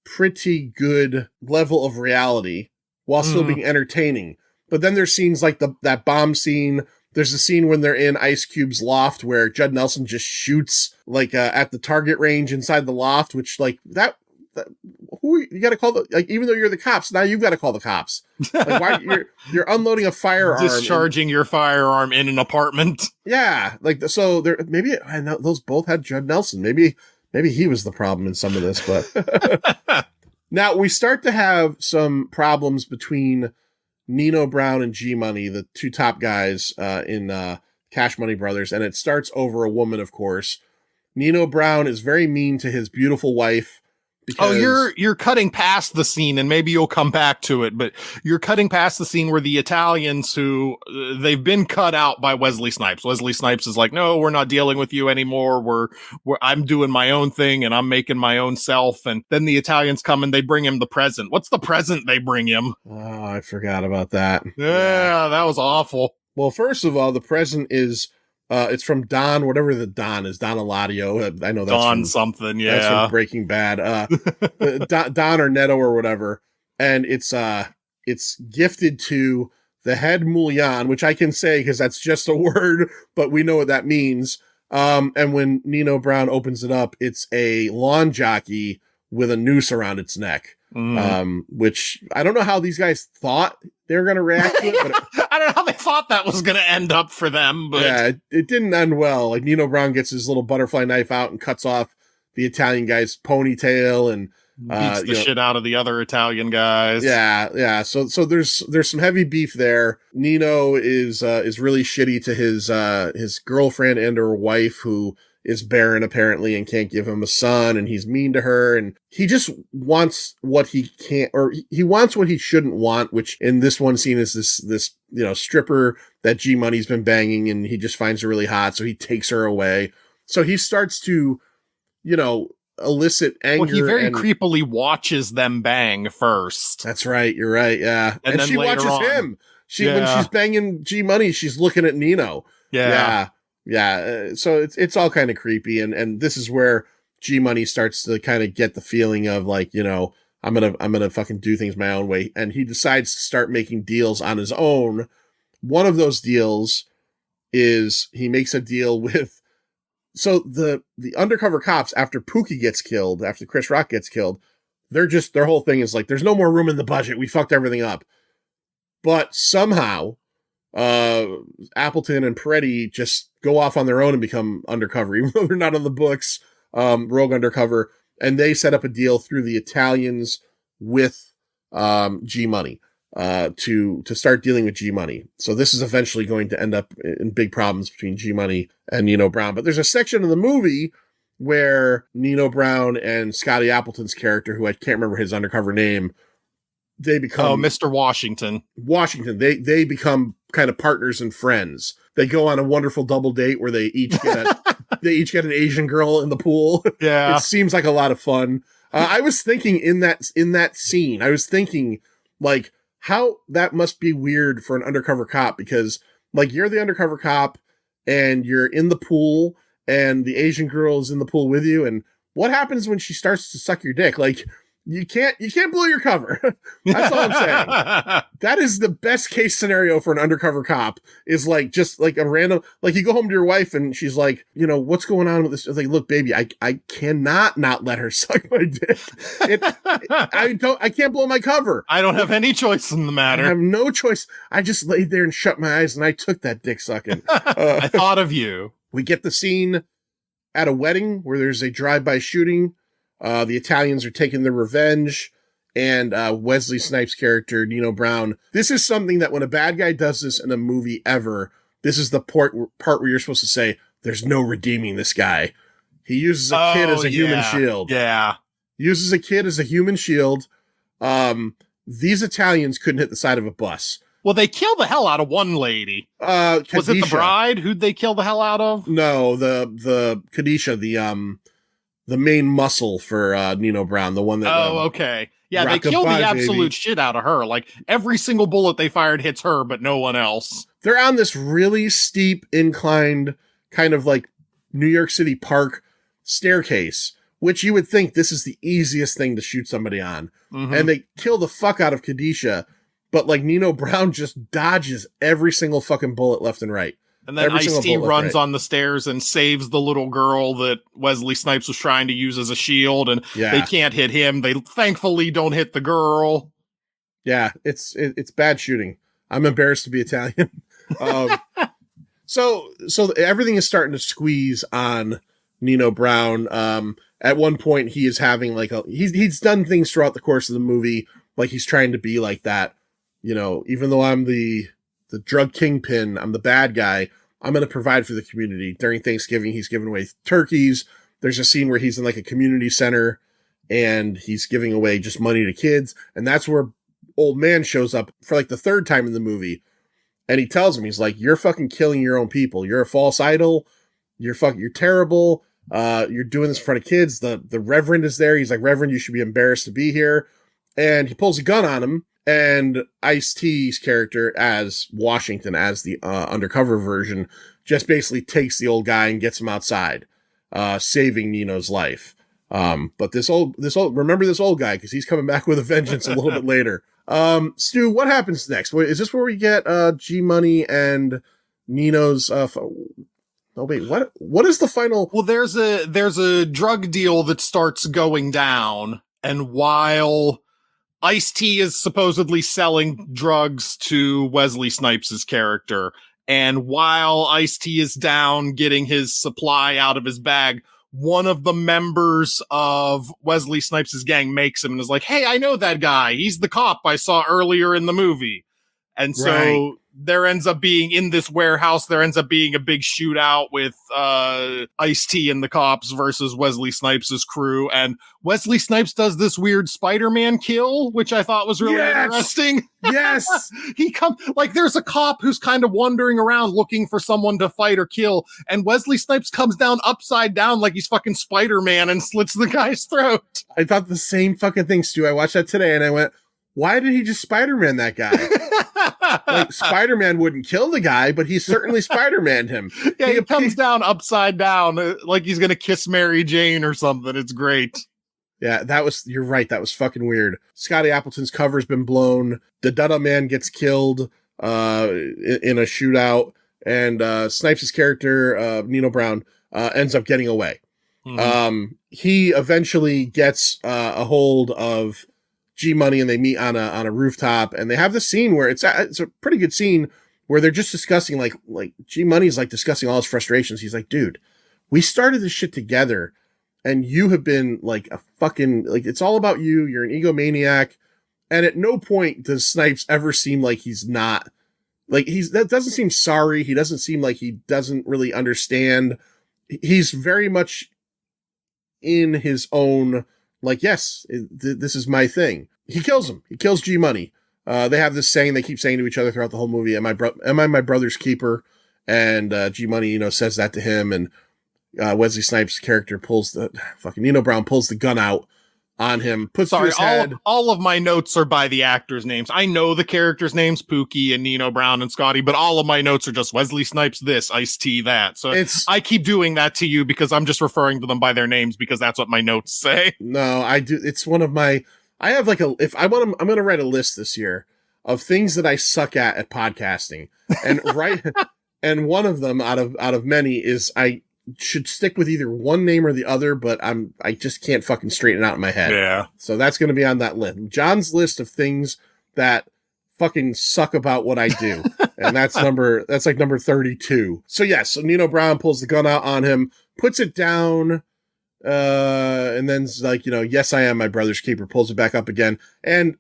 pretty good level of reality while still being entertaining. But then there's scenes like that bomb scene. There's a scene when they're in Ice Cube's loft where Judd Nelson just shoots like at the target range inside the loft, which like that who you got to call even though you're the cops, now you've got to call the cops. Like why you're unloading a firearm, discharging your firearm in an apartment. Yeah, like so there maybe I know those both had Judd Nelson. Maybe he was the problem in some of this, but now we start to have some problems between Nino Brown and G Money, the 2 top guys in Cash Money Brothers, and it starts over a woman, of course. Nino Brown is very mean to his beautiful wife. You're cutting past the scene, and maybe you'll come back to it, but you're cutting past the scene where the Italians who they've been cut out by Wesley Snipes. Wesley Snipes is like, "No, we're not dealing with you anymore. I'm doing my own thing and I'm making my own self." And then the Italians come and they bring him the present. What's the present they bring him? Oh, I forgot about that. Yeah, that was awful. Well, first of all, the present is it's from Don, whatever the Don is, Don Eladio. I know that's Don something, yeah. That's from Breaking Bad. Don or Neto or whatever. And it's gifted to the head mullion, which I can say because that's just a word, but we know what that means. And when Nino Brown opens it up, it's a lawn jockey with a noose around its neck. which I don't know how these guys thought they were going to react to it, but I don't know how they thought that was going to end up for them, but yeah, it didn't end well. Like Nino Brown gets his little butterfly knife out and cuts off the Italian guy's ponytail and beats the shit out of the other Italian guys. Yeah. So there's some heavy beef there. Nino is really shitty to his girlfriend and her wife, who is barren apparently and can't give him a son, and he's mean to her, and he just wants what he can't, or he wants what he shouldn't want, which in this one scene is this stripper that G Money's been banging, and he just finds her really hot, so he takes her away. So he starts to, elicit anger. Well, he very creepily watches them bang first. That's right. You're right. Yeah. And she watches him. When she's banging G Money, she's looking at Nino. Yeah. So it's all kind of creepy. And this is where G Money starts to kind of get the feeling of like, I'm going to fucking do things my own way. And he decides to start making deals on his own. One of those deals is he makes a deal with, so the undercover cops, after Pookie gets killed, after Chris Rock gets killed, their whole thing is like, there's no more room in the budget. We fucked everything up. But somehow, Appleton and Peretti just go off on their own and become undercover, even though they're not on the books, rogue undercover. And they set up a deal through the Italians with, G Money, to start dealing with G Money. So this is eventually going to end up in big problems between G Money and Nino Brown. But there's a section of the movie where Nino Brown and Scotty Appleton's character, who I can't remember his undercover name, they become Mr. Washington. They become kind of partners and friends. They go on a wonderful double date where they each get an Asian girl in the pool. Yeah. It seems like a lot of fun. I was thinking in that scene, I was thinking like how that must be weird for an undercover cop, because like you're the undercover cop and you're in the pool and the Asian girl is in the pool with you. And what happens when she starts to suck your dick? Like, you can't blow your cover. That's all I'm saying. That is the best case scenario for an undercover cop, is like, just like a random, like you go home to your wife and she's like, what's going on with this? It's like, look, baby, I cannot not let her suck my dick. I can't blow my cover. I don't have any choice in the matter. I have no choice. I just laid there and shut my eyes and I took that dick sucking. I thought of you. We get the scene at a wedding where there's a drive-by shooting. The Italians are taking their revenge, and Wesley Snipes' character, Nino Brown. This is something that when a bad guy does this in a movie ever, this is the part where you're supposed to say, there's no redeeming this guy. He uses a kid as a human shield. Yeah. Uses a kid as a human shield. These Italians couldn't hit the side of a bus. Well, they kill the hell out of one lady. Khadisha. Was it the bride? Who'd they kill the hell out of? No, the Khadisha, the main muscle for Nino Brown, the one that. Oh, okay. Yeah, they killed the absolute shit out of her. Like every single bullet they fired hits her, but no one else. They're on this really steep, inclined, kind of like New York City Park staircase, which you would think this is the easiest thing to shoot somebody on. Mm-hmm. And they kill the fuck out of Khadisha, but like Nino Brown just dodges every single fucking bullet left and right. And then Ice-T runs on the stairs and saves the little girl that Wesley Snipes was trying to use as a shield, and they can't hit him. They thankfully don't hit the girl. Yeah, it's bad shooting. I'm embarrassed to be Italian. So everything is starting to squeeze on Nino Brown. At one point, he is having like he's done things throughout the course of the movie, like he's trying to be like that. Even though I'm the drug kingpin, I'm the bad guy, I'm going to provide for the community. During Thanksgiving, he's giving away turkeys. There's a scene where he's in like a community center and he's giving away just money to kids. And that's where old man shows up for like the third time in the movie. And he tells him, he's like, you're fucking killing your own people. You're a false idol. You're terrible. You're doing this in front of kids. The Reverend is there. He's like, Reverend, you should be embarrassed to be here. And he pulls a gun on him. And Ice-T's character as Washington, as the undercover version, just basically takes the old guy and gets him outside, saving Nino's life. But remember this old guy, because he's coming back with a vengeance a little bit later. Stu, what happens next? Is this where we get G Money and Nino's? What is the final? Well, there's a drug deal that starts going down, and while Ice-T is supposedly selling drugs to Wesley Snipes' character. And while Ice-T is down getting his supply out of his bag, one of the members of Wesley Snipes' gang makes him and is like, hey, I know that guy. He's the cop I saw earlier in the movie. And so there ends up being, in this warehouse, there ends up being a big shootout with Ice-T and the cops versus Wesley Snipes' crew. And Wesley Snipes does this weird Spider-Man kill, which I thought was really interesting. Yes. There's a cop who's kind of wandering around looking for someone to fight or kill. And Wesley Snipes comes down upside down like he's fucking Spider-Man and slits the guy's throat. I thought the same fucking thing, Stu. I watched that today and I went, why did he just Spider-Man that guy? Like, Spider-Man wouldn't kill the guy, but he certainly Spider-Man'd him. Yeah, he comes down upside down like he's going to kiss Mary Jane or something. It's great. Yeah, you're right. That was fucking weird. Scotty Appleton's cover's been blown. The Dada Man gets killed in a shootout. And Snipes' character, Nino Brown, ends up getting away. Mm-hmm. He eventually gets a hold of G-Money and they meet on a rooftop, and they have this scene where it's a pretty good scene where they're just discussing like G-Money's like discussing all his frustrations. He's like, dude, we started this shit together and you have been like a fucking, like, it's all about you. You're an egomaniac. And at no point does Snipes ever seem like he's not, like, that doesn't seem sorry. He doesn't seem like he doesn't really understand. He's very much in his own, like, yes, this is my thing. He kills him. He kills G-Money. They have this saying they keep saying to each other throughout the whole movie, am I my brother's keeper? And G-Money, says that to him. And Wesley Snipes' character Nino Brown pulls the gun out on him, puts to his head. All of my notes are by the actors' names. I know the characters' names, Pookie and Nino Brown and Scotty, but all of my notes are just Wesley Snipes this, Ice-T that. So I keep doing that to you because I'm just referring to them by their names because that's what my notes say. No, I do. It's one of my, I have like I'm going to write a list this year of things that I suck at podcasting. And and one of them out of many is I should stick with either one name or the other, but I just can't fucking straighten it out in my head. Yeah. So that's going to be on that list. John's list of things that fucking suck about what I do. And that's like number 32. So yes, so Nino Brown pulls the gun out on him, puts it down, and then's like, yes, I am my brother's keeper, pulls it back up again. And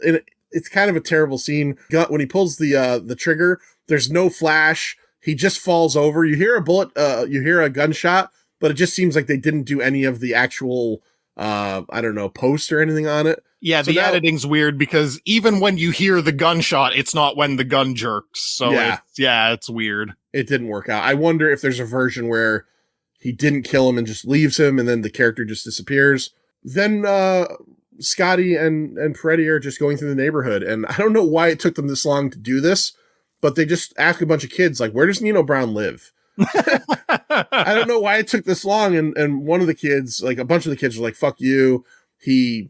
it's kind of a terrible scene. When he pulls the trigger, there's no flash. He just falls over. You hear a bullet, you hear a gunshot, but it just seems like they didn't do any of the actual, post or anything on it. Yeah, so the editing's weird because even when you hear the gunshot, it's not when the gun jerks. So it's weird. It didn't work out. I wonder if there's a version where he didn't kill him and just leaves him and then the character just disappears. Then Scotty and Peretti are just going through the neighborhood, and I don't know why it took them this long to do this, but they just ask a bunch of kids, like, where does Nino Brown live? I don't know why it took this long. And one of the kids, like a bunch of the kids were like, fuck you. He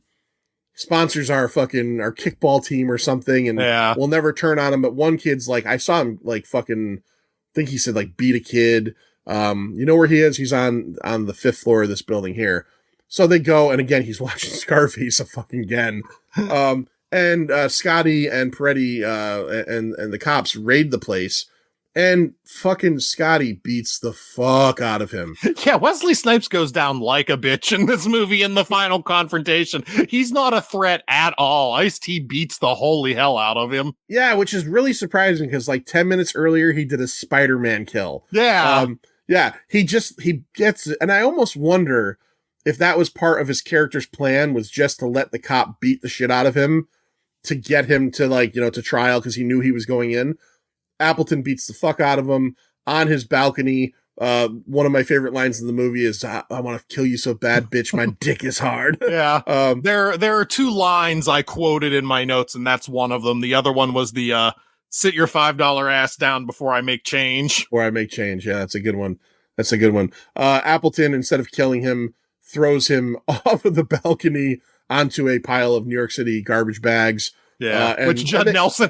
sponsors our kickball team or something. And we'll never turn on him. But one kid's like, I saw him like fucking, I think he said like beat a kid. You know where he is? He's on the 5th floor of this building here. So they go. And again, he's watching Scarface again. And Scotty and Peretti and the cops raid the place, and fucking Scotty beats the fuck out of him. Yeah, Wesley Snipes goes down like a bitch in this movie in the final confrontation. He's not a threat at all. Ice-T beats the holy hell out of him. Yeah, which is really surprising because like 10 minutes earlier, he did a Spider-Man kill. Yeah. He gets it. And I almost wonder if that was part of his character's plan, was just to let the cop beat the shit out of him to get him to to trial because he knew he was going in. Appleton beats the fuck out of him on his balcony. One of my favorite lines in the movie is, I want to kill you so bad, bitch, my dick is hard. Yeah. There are 2 lines I quoted in my notes, and that's one of them. The other one was the sit your $5 ass down before I make change. Before I make change. Yeah, that's a good one. Appleton, instead of killing him, throws him off of the balcony onto a pile of New York City garbage bags. Yeah, which Judd Nelson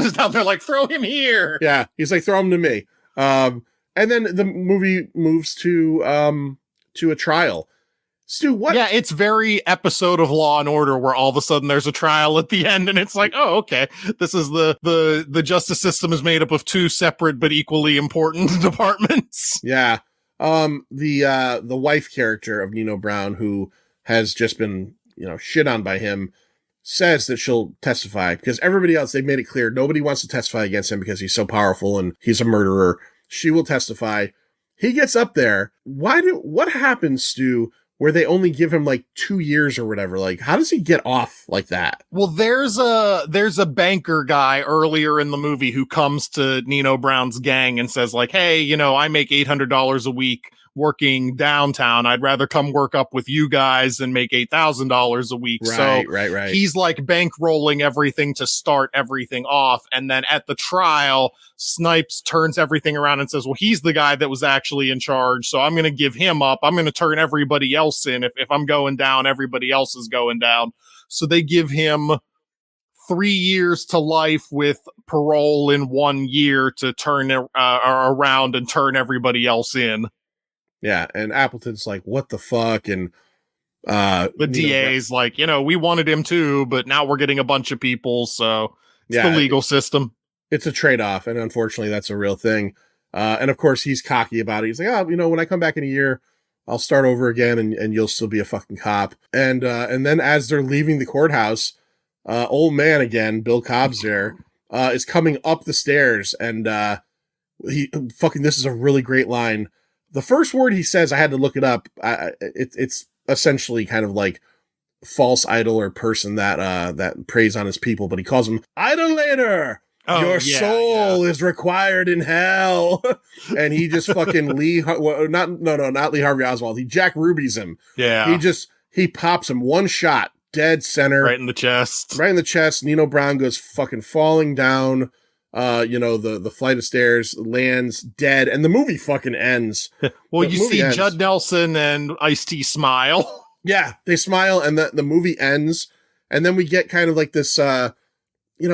is down there like, throw him here. Yeah, he's like, throw him to me. And then the movie moves to a trial. Stu, what? Yeah, it's very episode of Law and Order where all of a sudden there's a trial at the end and it's like, oh, okay. This is the justice system is made up of two separate but equally important departments. Yeah. The wife character of Nino Brown, who has just been, shit on by him, says that she'll testify because everybody else, they've made it clear nobody wants to testify against him because he's so powerful and he's a murderer. She will testify. He gets up there. What happens, Stu, where they only give him like 2 years or whatever? Like, how does he get off like that? Well, there's a banker guy earlier in the movie who comes to Nino Brown's gang and says like, hey, I make $800 a week working downtown. I'd rather come work up with you guys and make $8,000 a week. Right. He's like bankrolling everything to start everything off. And then at the trial, Snipes turns everything around and says, well, he's the guy that was actually in charge. So I'm going to give him up. I'm going to turn everybody else in. If I'm going down, everybody else is going down. So they give him 3 years to life with parole in 1 year to turn around and turn everybody else in. Yeah, and Appleton's like, what the fuck? And the DA's like, we wanted him too, but now we're getting a bunch of people, so it's the legal system. It's a trade-off, and unfortunately that's a real thing. And of course he's cocky about it. He's like, when I come back in a year, I'll start over again and you'll still be a fucking cop. And then as they're leaving the courthouse, old man again, Bill Cobb's there, is coming up the stairs, and this is a really great line. The first word he says, I had to look it up. It's essentially kind of like false idol or person that preys on his people, but he calls him idolater. Your soul is required in hell. And he just fucking not Lee Harvey Oswald. He Jack Ruby's him. Yeah. He pops him one shot, dead center. Right in the chest. Right in the chest. Nino Brown goes fucking falling down. The flight of stairs, lands dead, and the movie fucking ends. Well, you see Judd Nelson and Ice-T smile. Yeah, they smile, and the movie ends, and then we get kind of like this, what do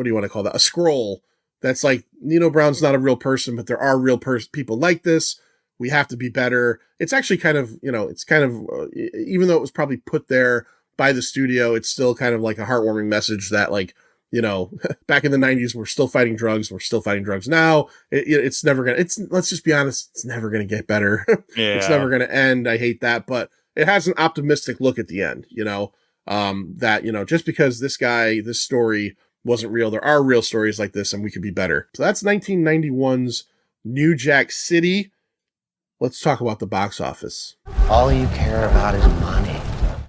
you want to call that? A scroll that's like, Nino Brown's not a real person, but there are real people like this. We have to be better. It's actually kind of, even though it was probably put there by the studio, it's still kind of like a heartwarming message that, like, back in the 90s, we're still fighting drugs. We're still fighting drugs now. It's never going to, let's just be honest, it's never going to get better. Yeah. It's never going to end. I hate that, but it has an optimistic look at the end, that, just because this story wasn't real, there are real stories like this and we could be better. So that's 1991's New Jack City. Let's talk about the box office. All you care about is money.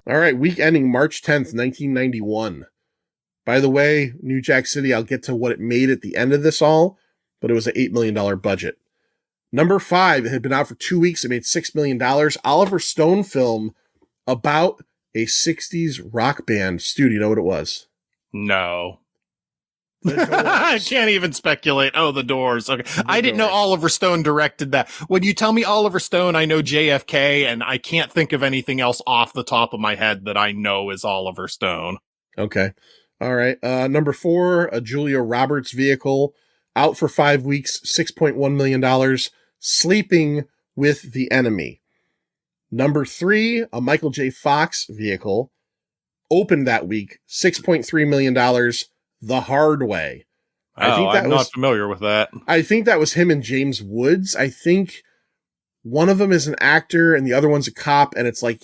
All right. Week ending March 10th, 1991. By the way, New Jack City, I'll get to what it made at the end of this all, but it was an $8 million budget. Number 5, it had been out for 2 weeks. It made $6 million. Oliver Stone film about a 60s rock band. Stu, do you know what it was? No. I can't even speculate. Oh, The Doors. Okay. I didn't know Oliver Stone directed that. When you tell me Oliver Stone, I know JFK, and I can't think of anything else off the top of my head that I know is Oliver Stone. Okay. All right. Number 4, a Julia Roberts vehicle, out for 5 weeks, $6.1 million, Sleeping with the Enemy. Number 3, a Michael J. Fox vehicle, opened that week, $6.3 million, The Hard Way. I'm not familiar with that. I think that was him and James Woods. I think one of them is an actor and the other one's a cop, and it's like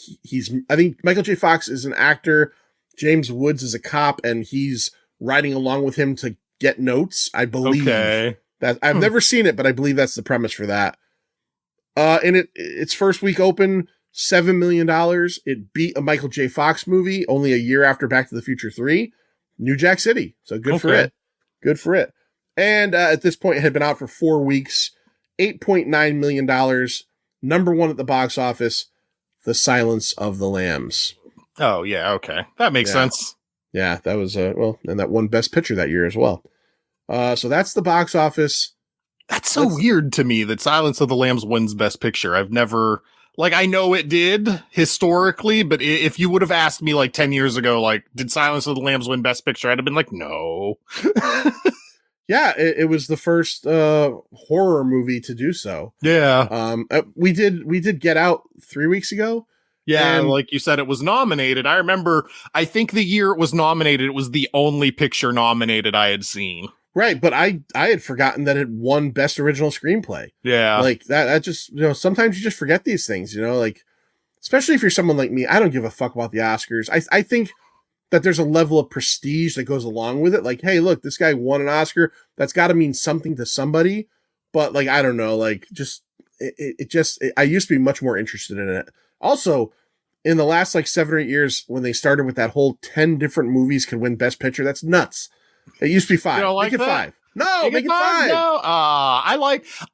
I think Michael J. Fox is an actor, James Woods is a cop, and he's riding along with him to get notes, I believe. Okay. That I've never seen it, but I believe that's the premise for that. And its first week open, $7 million. It beat a Michael J. Fox movie only a year after Back to the Future 3, New Jack City. So good for it. Good for it. And at this point, it had been out for 4 weeks, $8.9 million. Number 1 at the box office, The Silence of the Lambs. Oh, yeah, okay. That makes sense. Yeah, that was, and that won Best Picture that year as well. So that's the box office. That's so weird to me that Silence of the Lambs wins Best Picture. I've never, I know it did historically, but if you would have asked me 10 years ago, did Silence of the Lambs win Best Picture? I'd have been like, no. Yeah, it was the first horror movie to do so. Yeah. We did Get Out 3 weeks ago. Yeah, And- like you said, it was nominated. I remember, I think the year it was nominated, it was the only picture nominated I had seen. Right, but I had forgotten that it won Best Original Screenplay. Yeah. Like that just, sometimes you just forget these things, like, especially if you're someone like me, I don't give a fuck about the Oscars. I think that there's a level of prestige that goes along with it. Like, hey, look, this guy won an Oscar. That's got to mean something to somebody. But like, I don't know, like I used to be much more interested in it. Also, in the last like 7 or 8 years, when they started with that whole 10 different movies can win Best Picture, that's nuts. It used to be 5. You don't like Make it that? 5. No, make it 5. No,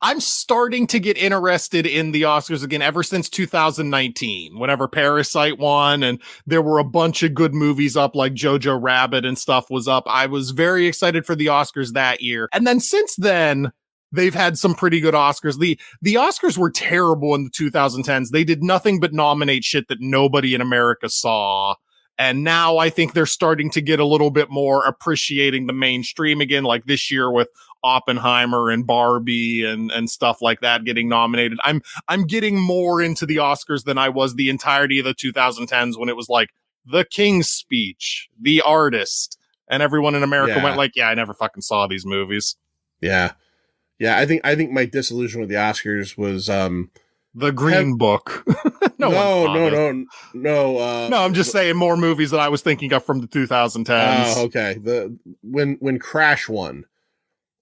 I'm starting to get interested in the Oscars again ever since 2019, whenever Parasite won and there were a bunch of good movies up like Jojo Rabbit and stuff was up. I was very excited for the Oscars that year. And then since then, they've had some pretty good Oscars. The Oscars were terrible in the 2010s. They did nothing but nominate shit that nobody in America saw. And now I think they're starting to get a little bit more appreciating the mainstream again, like this year with Oppenheimer and Barbie and stuff like that getting nominated. I'm getting more into the Oscars than I was the entirety of the 2010s when it was like The King's Speech, The Artist, and everyone in America went like, yeah, I never fucking saw these movies. Yeah. Yeah, I think my disillusion with the Oscars was The Green Book. No, I'm just saying more movies that I was thinking of from the 2010s. Oh, okay. When Crash won.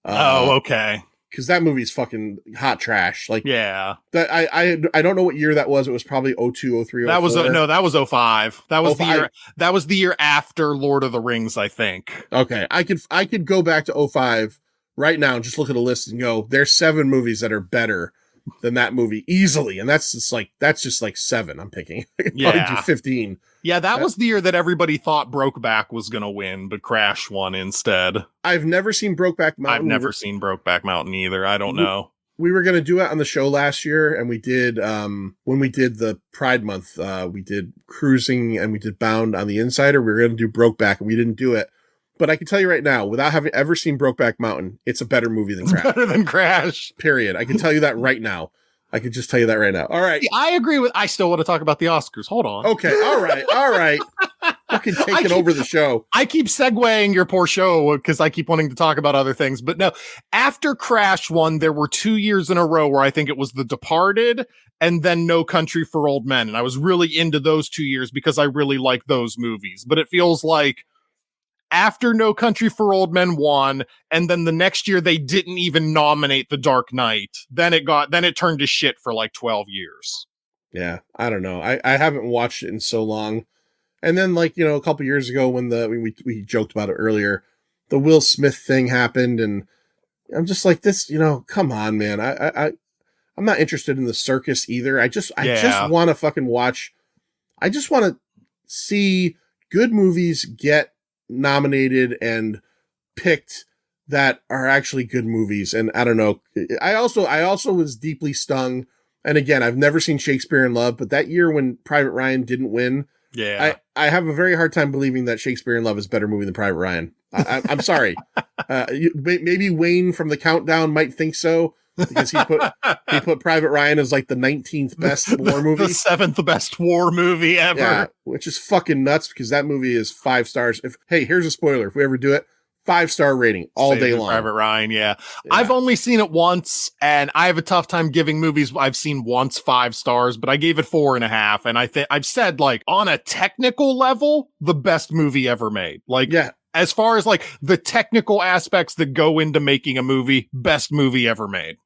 Okay. Because that movie's fucking hot trash. Like, yeah, that I don't know what year that was. It was probably 02, 03, 04. that was that was 05. That was 05. the year. That was the year after Lord of the Rings, I think. Okay, I could go back to 05 right now and just look at a list and go, there's 7 movies that are better than that movie easily, and that's just like 7 I'm picking. I could probably do 15. Yeah, that was the year that everybody thought Brokeback was gonna win, but Crash won instead. I've never seen Brokeback Mountain. I've never seen Brokeback Mountain either. I don't know. We were gonna do it on the show last year, and we did when we did the Pride Month, we did Cruising and we did Bound on the Insider. We were gonna do Brokeback, and we didn't do it. But I can tell you right now, without having ever seen Brokeback Mountain, it's a better movie than Crash. Better than Crash. Period. I can tell you that right now. I could just tell you that right now. All right. See, I agree with. I still want to talk about the Oscars. Hold on. Okay. All right. Fucking taking over the show. I keep segueing your poor show because I keep wanting to talk about other things. But no, after Crash won, there were 2 years in a row where I think it was The Departed and then No Country for Old Men. And I was really into those 2 years because I really like those movies. But it feels like after No Country for Old Men won, and then the next year they didn't even nominate The Dark Knight, then it turned to shit for like 12 years. Yeah, I don't know. I haven't watched it in so long. And then, like, a couple years ago when we joked about it earlier, the Will Smith thing happened, and I'm just like, this, come on, man. I'm not interested in the circus either. I just want to fucking watch. I just want to see good movies get nominated and picked that are actually good movies. And I don't know. I also was deeply stung. And again, I've never seen Shakespeare in Love, but that year when Private Ryan didn't win, I have a very hard time believing that Shakespeare in Love is a better movie than Private Ryan. I'm sorry. Maybe Wayne from The Countdown might think so, because he put Private Ryan as like the 19th best war movie. The 7th best war movie ever. Yeah, which is fucking nuts because that movie is 5 stars. Here's a spoiler. If we ever do it, 5-star rating all day long. Private Ryan, yeah. I've only seen it once, and I have a tough time giving movies I've seen once 5 stars, but I gave it 4.5. And I think I've said, like, on a technical level, the best movie ever made. Like, yeah. As far as like the technical aspects that go into making a movie, best movie ever made.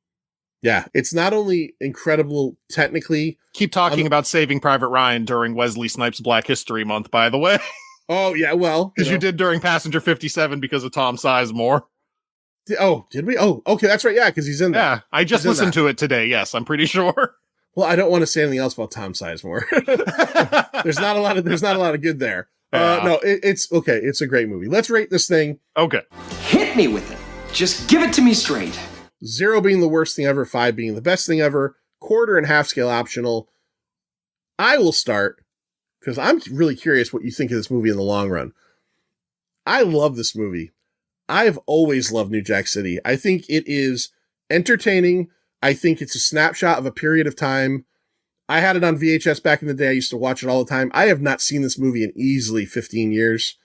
Yeah, it's not only incredible technically. Keep talking about Saving Private Ryan during Wesley Snipes Black History Month, by the way. Oh, yeah, well. Because you did during Passenger 57 because of Tom Sizemore. Did we? Oh, okay, that's right, yeah, because he's in there. Yeah, I just listened to it today, yes, I'm pretty sure. Well, I don't want to say anything else about Tom Sizemore. There's not a lot of good there. No, it's okay, it's a great movie. Let's rate this thing. Okay. Hit me with it. Just give it to me straight. 0 being the worst thing ever, 5 being the best thing ever, quarter and half scale optional. I will start, because I'm really curious what you think of this movie in the long run. I love this movie. I've always loved New Jack City. I think it is entertaining. I think it's a snapshot of a period of time. I had it on VHS back in the day. I used to watch it all the time. I have not seen this movie in easily 15 years.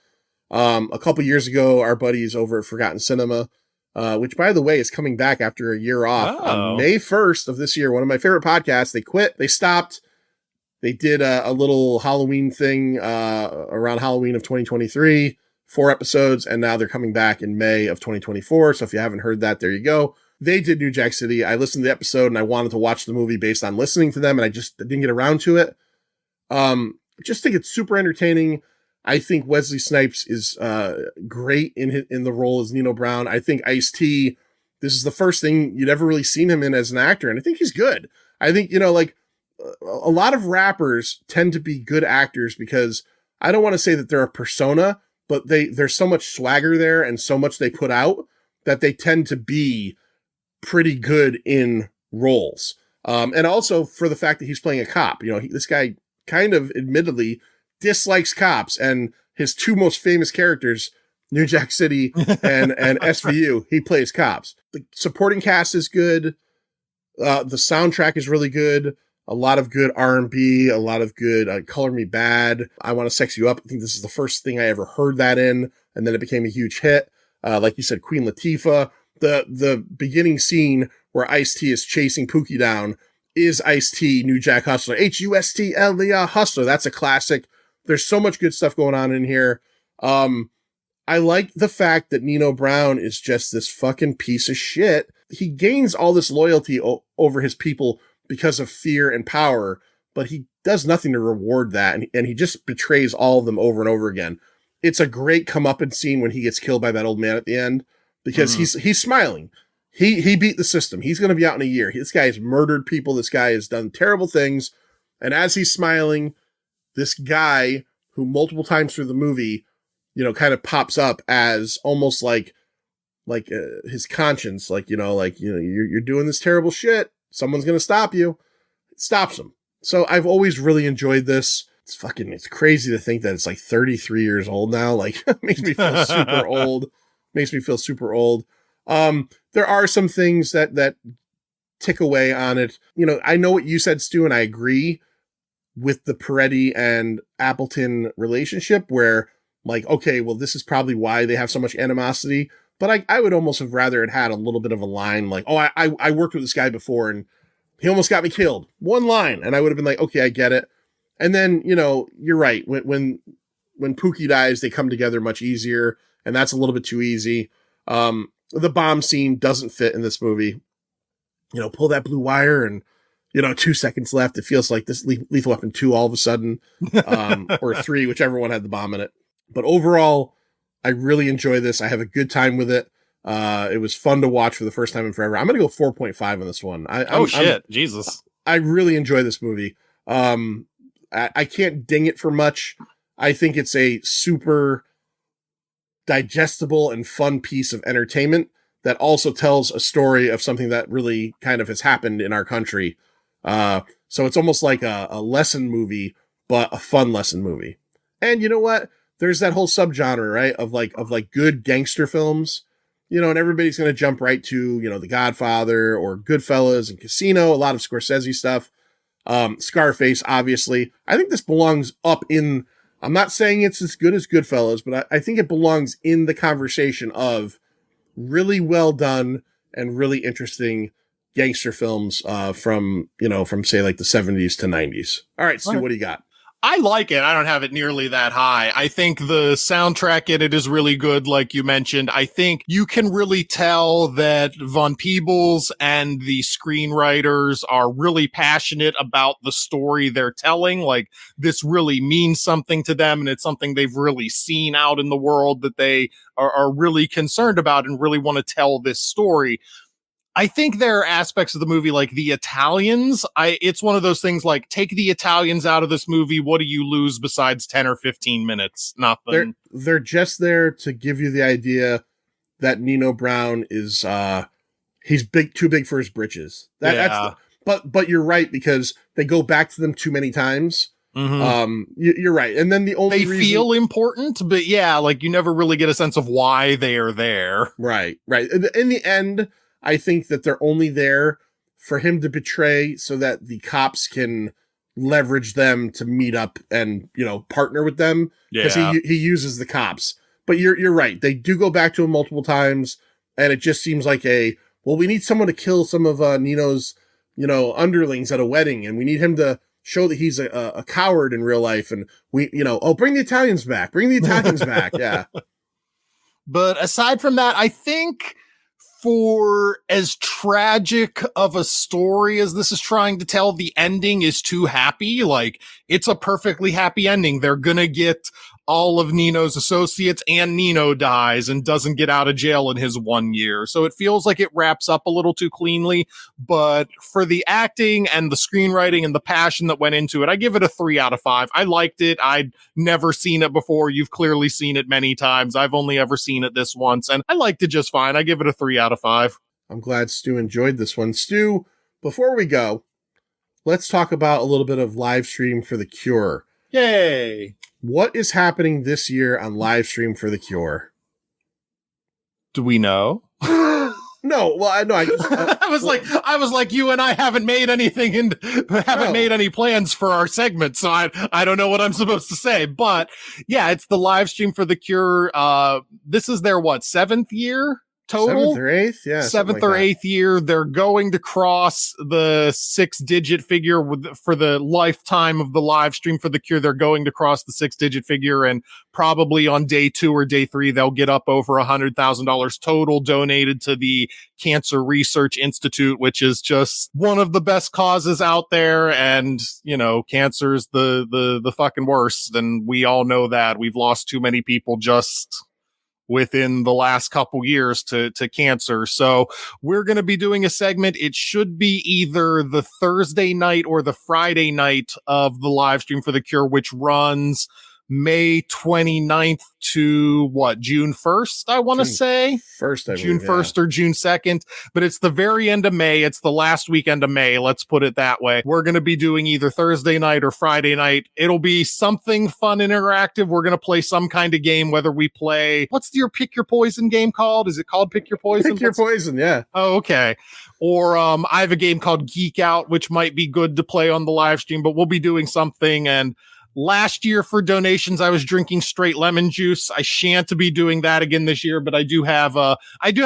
A couple years ago, our buddies over at Forgotten Cinema, which, by the way, is coming back after a year off on May 1st of this year. One of my favorite podcasts. They quit. They stopped. They did a little Halloween thing around Halloween of 2023, 4 episodes, and now they're coming back in May of 2024. So if you haven't heard that, there you go. They did New Jack City. I listened to the episode and I wanted to watch the movie based on listening to them, and I just didn't get around to it. Just think it's super entertaining. I think Wesley Snipes is great in the role as Nino Brown. I think Ice-T, this is the first thing you'd ever really seen him in as an actor, and I think he's good. I think, like, a lot of rappers tend to be good actors because I don't want to say that they're a persona, but there's so much swagger there and so much they put out that they tend to be pretty good in roles. And also for the fact that he's playing a cop. This guy kind of admittedly dislikes cops, and his 2 most famous characters, New Jack City and SVU, he plays cops. The supporting cast is good. The soundtrack is really good. A lot of good R&B, a lot of good Color Me Bad, I Want to Sex You Up. I think this is the first thing I ever heard that in, and then it became a huge hit. Like you said, Queen Latifah. The beginning scene where Ice-T is chasing Pookie down is Ice-T, New Jack Hustler, Hustler. Hustler. That's a classic. There's so much good stuff going on in here. I like the fact that Nino Brown is just this fucking piece of shit. He gains all this loyalty over his people because of fear and power, but he does nothing to reward that, and he just betrays all of them over and over again. It's a great comeuppance scene when he gets killed by that old man at the end, because he's smiling. He beat the system. He's going to be out in a year. This guy has murdered people. This guy has done terrible things. And as he's smiling, this guy who multiple times through the movie, kind of pops up as almost like his conscience, you're doing this terrible shit. Someone's going to stop you. It stops him. So I've always really enjoyed this. It's crazy to think that it's like 33 years old now. Like, it makes me feel super old. Makes me feel super old. There are some things that tick away on it. I know what you said, Stu, and I agree with the Peretti and Appleton relationship where, like, okay, well, this is probably why they have so much animosity. But I would almost have rather it had a little bit of a line like, oh, I worked with this guy before and he almost got me killed. One line. And I would have been like, okay, I get it. And then, you're right. When Pookie dies, they come together much easier. And that's a little bit too easy. The bomb scene doesn't fit in this movie. Pull that blue wire and, 2 seconds left. It feels like this Lethal Weapon 2 all of a sudden, or 3, whichever one had the bomb in it. But overall, I really enjoy this. I have a good time with it. It was fun to watch for the first time in forever. I'm going to go 4.5 on this one. Jesus. I really enjoy this movie. I can't ding it for much. I think it's a super digestible and fun piece of entertainment that also tells a story of something that really kind of has happened in our country. So it's almost like a lesson movie, but a fun lesson movie. And you know what? There's that whole subgenre, right? Of like good gangster films, and everybody's going to jump right to, The Godfather or Goodfellas and Casino, a lot of Scorsese stuff. Scarface, obviously. I think this belongs up in, I'm not saying it's as good as Goodfellas, but I think it belongs in the conversation of really well done and really interesting gangster films from say like the 70s to 90s. All right, Stu, what do you got? I like it. I don't have it nearly that high. I think the soundtrack in it is really good, like you mentioned. I think you can really tell that Von Peebles and the screenwriters are really passionate about the story they're telling. Like, this really means something to them, and it's something they've really seen out in the world that they are really concerned about and really want to tell this story. I think there are aspects of the movie like the Italians. It's one of those things like, take the Italians out of this movie. What do you lose besides 10 or 15 minutes? Nothing. They're just there to give you the idea that Nino Brown is, he's too big for his britches. But you're right, because they go back to them too many times. You're right. And then the only They feel important, but yeah, like you never really get a sense of why they are there. Right. In the end, I think that they're only there for him to betray so that the cops can leverage them to meet up and, partner with them. Because he uses the cops. But you're right. They do go back to him multiple times, and it just seems like we need someone to kill some of Nino's, underlings at a wedding, and we need him to show that he's a coward in real life. And bring the Italians back. Yeah. But aside from that, I think for as tragic of a story as this is trying to tell, the ending is too happy. Like, it's a perfectly happy ending. They're gonna get all of Nino's associates, and Nino dies and doesn't get out of jail in his 1 year. So it feels like it wraps up a little too cleanly, but for the acting and the screenwriting and the passion that went into it, I give it a 3 out of 5. I liked it. I'd never seen it before. You've clearly seen it many times. I've only ever seen it this once, and I liked it just fine. I give it a 3 out of 5. I'm glad Stu enjoyed this one. Stu, before we go, let's talk about a little bit of live stream for The Cure. Yay! What is happening this year on live stream for The Cure? Do we know? No. Well, I know. I was like, you and I haven't made anything and haven't made any plans for our segment, so I don't know what I'm supposed to say. But yeah, it's the live stream for The Cure. This is their 7th year total? 7th or 8th? Yeah. 7th or 8th year. They're going to cross the 6-digit figure for the lifetime of the live stream for The Cure. They're going to cross the 6-digit figure, and probably on day 2 or day 3, they'll get up over $100,000 total donated to the Cancer Research Institute, which is just one of the best causes out there. And, cancer's the fucking worst. And we all know that. We've lost too many people just within the last couple years to cancer. So we're going to be doing a segment. It should be either the Thursday night or the Friday night of the live stream for The Cure, which runs May 29th to June 1st, I want to say. June 1st or June 2nd, but it's the very end of May. It's the last weekend of May. Let's put it that way. We're going to be doing either Thursday night or Friday night. It'll be something fun and interactive. We're going to play some kind of game, whether we play, what's your Pick Your Poison game called? Is it called Pick Your Poison? Pick Your Poison, yeah. Oh, okay. Or I have a game called Geek Out, which might be good to play on the live stream, but we'll be doing something. And last year for donations, I was drinking straight lemon juice. I shan't be doing that again this year, but I do have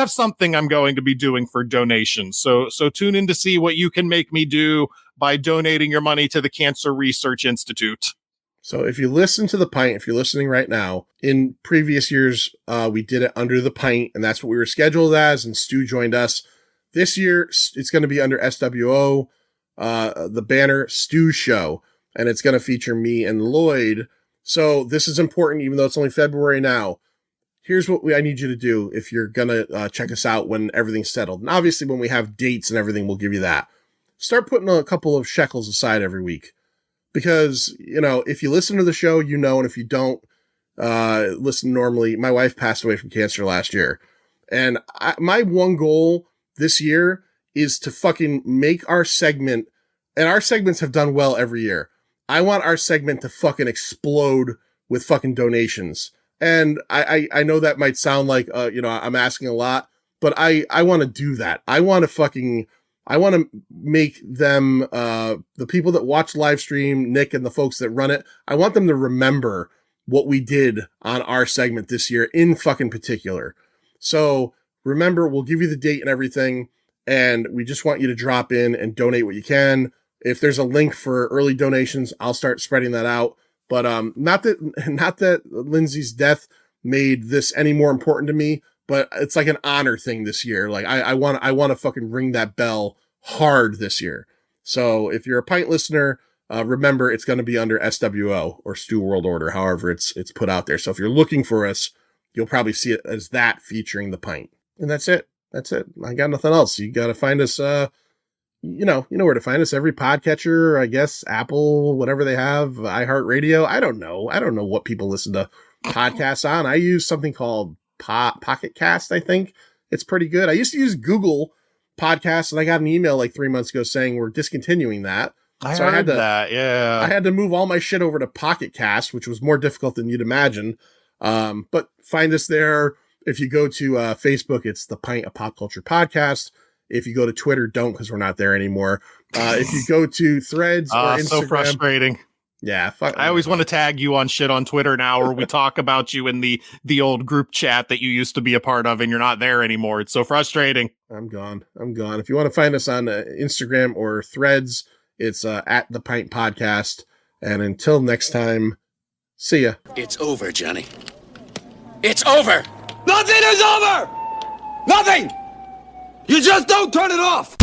something I'm going to be doing for donations. So tune in to see what you can make me do by donating your money to the Cancer Research Institute. So if you listen to The Pint, if you're listening right now, in previous years, we did it under The Pint, and that's what we were scheduled as, and Stu joined us. This year, it's going to be under SWO, the banner Stu Show. And it's going to feature me and Lloyd. So this is important, even though it's only February now. Here's what I need you to do if you're going to check us out when everything's settled. And obviously, when we have dates and everything, we'll give you that. Start putting a couple of shekels aside every week. Because, if you listen to the show, and if you don't listen normally, my wife passed away from cancer last year. And my one goal this year is to fucking make our segment, and our segments have done well every year. I want our segment to fucking explode with fucking donations. And I know that might sound like, I'm asking a lot, but I want to do that. I want to make them, the people that watch live stream, Nick and the folks that run it, I want them to remember what we did on our segment this year in fucking particular. So remember, we'll give you the date and everything. And we just want you to drop in and donate what you can. If there's a link for early donations, I'll start spreading that out. But not that Lindsay's death made this any more important to me, but it's like an honor thing this year. Like I want to fucking ring that bell hard this year. So if you're a Pint listener, remember it's going to be under SWO or Stu World Order, however it's put out there. So if you're looking for us, you'll probably see it as that featuring the Pint. And that's it. I got nothing else. You got to find us, you know where to find us. Every podcatcher, I guess, Apple, whatever they have, iHeartRadio. I don't know what people listen to podcasts on. I use something called Pocket Cast, I think. It's pretty good. I used to use Google Podcasts, and I got an email like 3 months ago saying we're discontinuing that. I So heard that. Yeah. I had to move all my shit over to Pocket Cast, which was more difficult than you'd imagine. But find us there. If you go to Facebook, it's the Pint of Pop Culture Podcast. If you go to Twitter, don't, because we're not there anymore. If you go to Threads or Instagram, so frustrating. Yeah, I always want to tag you on shit on Twitter now, or we talk about you in the old group chat that you used to be a part of, and you're not there anymore. It's so frustrating. I'm gone. If you want to find us on Instagram or Threads, it's at the Pint Podcast. And until next time, see ya. It's over, Johnny. It's over! Nothing is over! Nothing! You just don't turn it off!